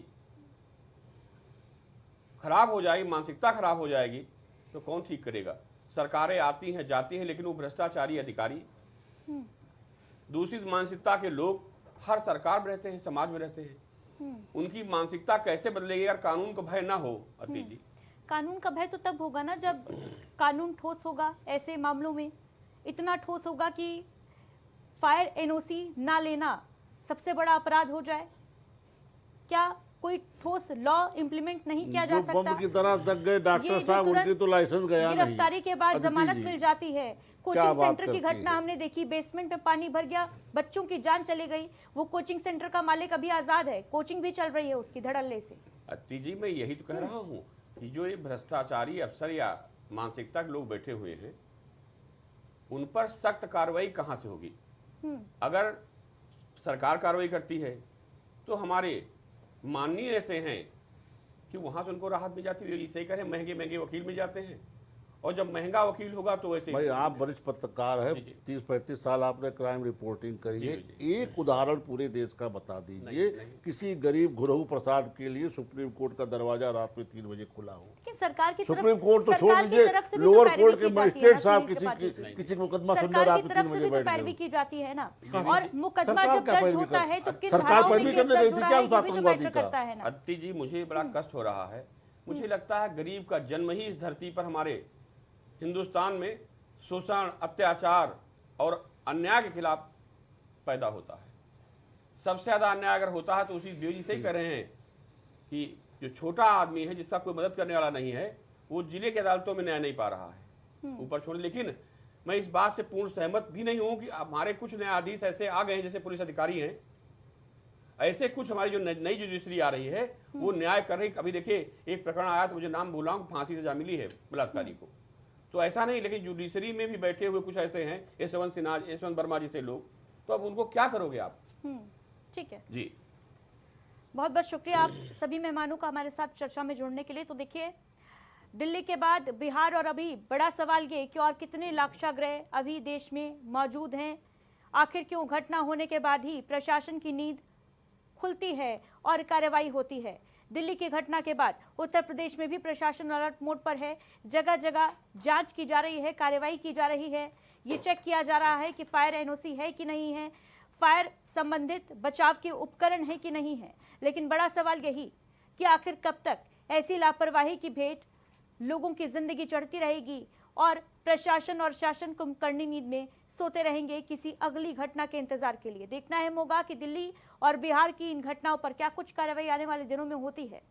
Speaker 10: खराब हो जाएगी, मानसिकता खराब हो जाएगी, तो कौन ठीक करेगा? सरकारें आती हैं जाती हैं, लेकिन वो भ्रष्टाचारी अधिकारी, दूसरी मानसिकता के लोग हर सरकार में रहते हैं, समाज में रहते हैं। उनकी मानसिकता कैसे बदलेगी अगर कानून का भय ना हो? अति जी,
Speaker 1: कानून का भय तो तब होगा ना जब कानून ठोस होगा। ऐसे मामलों में इतना ठोस होगा कि फायर एनओसी ना लेना सबसे बड़ा अपराध हो जाए। क्या कोई ठोस लॉ इंप्लीमेंट नहीं किया जा सकता?
Speaker 9: बम की तरह दग गए डॉक्टर साहब, उनकी तो लाइसेंस गया नहीं।
Speaker 1: गिरफ्तारी के बाद जमानत मिल जाती है। कोचिंग सेंटर की घटना हमने देखी, बेसमेंट में पानी भर गया, बच्चों की जान चली गई। वो कोचिंग सेंटर का मालिक अभी आजाद है, कोचिंग भी चल रही है उसकी धड़ल्ले से।
Speaker 10: अति जी, मैं यही तो कह रहा हूँ कि जो ये भ्रष्टाचारी अफसर या मानसिकता के लोग बैठे हुए हैं, उन पर सख्त कार्रवाई कहाँ से होगी? अगर सरकार कार्रवाई करती है तो हमारे माननीय ऐसे हैं कि वहां से उनको राहत मिल जाती है। इसे करें महंगे महंगे वकील मिल जाते हैं, और जब महंगा वकील होगा तो वैसे
Speaker 9: भाई आप वरिष्ठ पत्रकार है, 30-35 साल आपने क्राइम रिपोर्टिंग करी है। एक उदाहरण पूरे देश का बता दीजिए किसी गरीब घुरहु प्रसाद के लिए सुप्रीम कोर्ट का दरवाजा रात में 3 बजे खुला हो।
Speaker 1: सरकार की
Speaker 9: सुप्रीम कोर्ट तो छोड़ दीजिए, लोअर कोर्ट के मजिस्ट्रेट साहब किसी मुकदमा सुनने रात में 3 बजे बैठ
Speaker 1: पैरवी की जाती है ना। और मुकदमा जब दर्ज होता है तो किस
Speaker 9: सरकार पैरवी करने गई थी क्या उस आतंकवादी का?
Speaker 10: अत्ती जी, मुझे बड़ा कष्ट हो रहा है। मुझे लगता है गरीब का जन्म ही इस धरती पर हमारे हिंदुस्तान में शोषण, अत्याचार और अन्याय के खिलाफ पैदा होता है। सबसे ज्यादा अन्याय अगर होता है तो उसी देवी जी से ही कह रहे हैं कि जो छोटा आदमी है, जिसका कोई मदद करने वाला नहीं है, वो जिले की अदालतों में न्याय नहीं पा रहा है, ऊपर छोड़। लेकिन मैं इस बात से पूर्ण सहमत भी नहीं हूं कि हमारे कुछ न्यायाधीश ऐसे आ गए हैं, जैसे पुलिस अधिकारी हैं, ऐसे कुछ हमारी जो नई जुडिशरी आ रही है वो न्याय कर रही। अभी देखिए एक प्रकरण आया तो मुझे नाम भूला हूं, फांसी सजा मिली है बलात्कारी को। तो ऐसा नहीं, लेकिन जुडिशरी में भी बैठे हुए कुछ ऐसे हैं, यशवंत सिन्हा, यशवंत वर्मा जैसे लोग, तो अब उनको क्या करोगे आप?
Speaker 1: ठीक है
Speaker 10: जी,
Speaker 1: बहुत बहुत शुक्रिया आप सभी मेहमानों का हमारे साथ चर्चा में जुड़ने के लिए। तो देखिए, दिल्ली के बाद बिहार, और अभी बड़ा सवाल ये कि और कितने लाक्षागृह अभी देश में मौजूद हैं? आखिर क्यों घटना होने के बाद ही प्रशासन की नींद खुलती है और कार्रवाई होती है? दिल्ली की घटना के बाद उत्तर प्रदेश में भी प्रशासन अलर्ट मोड पर है। जगह जगह जांच की जा रही है, कार्रवाई की जा रही है। ये चेक किया जा रहा है कि फायर एनओसी है कि नहीं है, फायर संबंधित बचाव के उपकरण है कि नहीं है। लेकिन बड़ा सवाल यही कि आखिर कब तक ऐसी लापरवाही की भेंट लोगों की जिंदगी चढ़ती रहेगी और प्रशासन और शासन कुंभकर्णी नींद में सोते रहेंगे किसी अगली घटना के इंतजार के लिए। देखना अहम होगा कि दिल्ली और बिहार की इन घटनाओं पर क्या कुछ कार्रवाई आने वाले दिनों में होती है।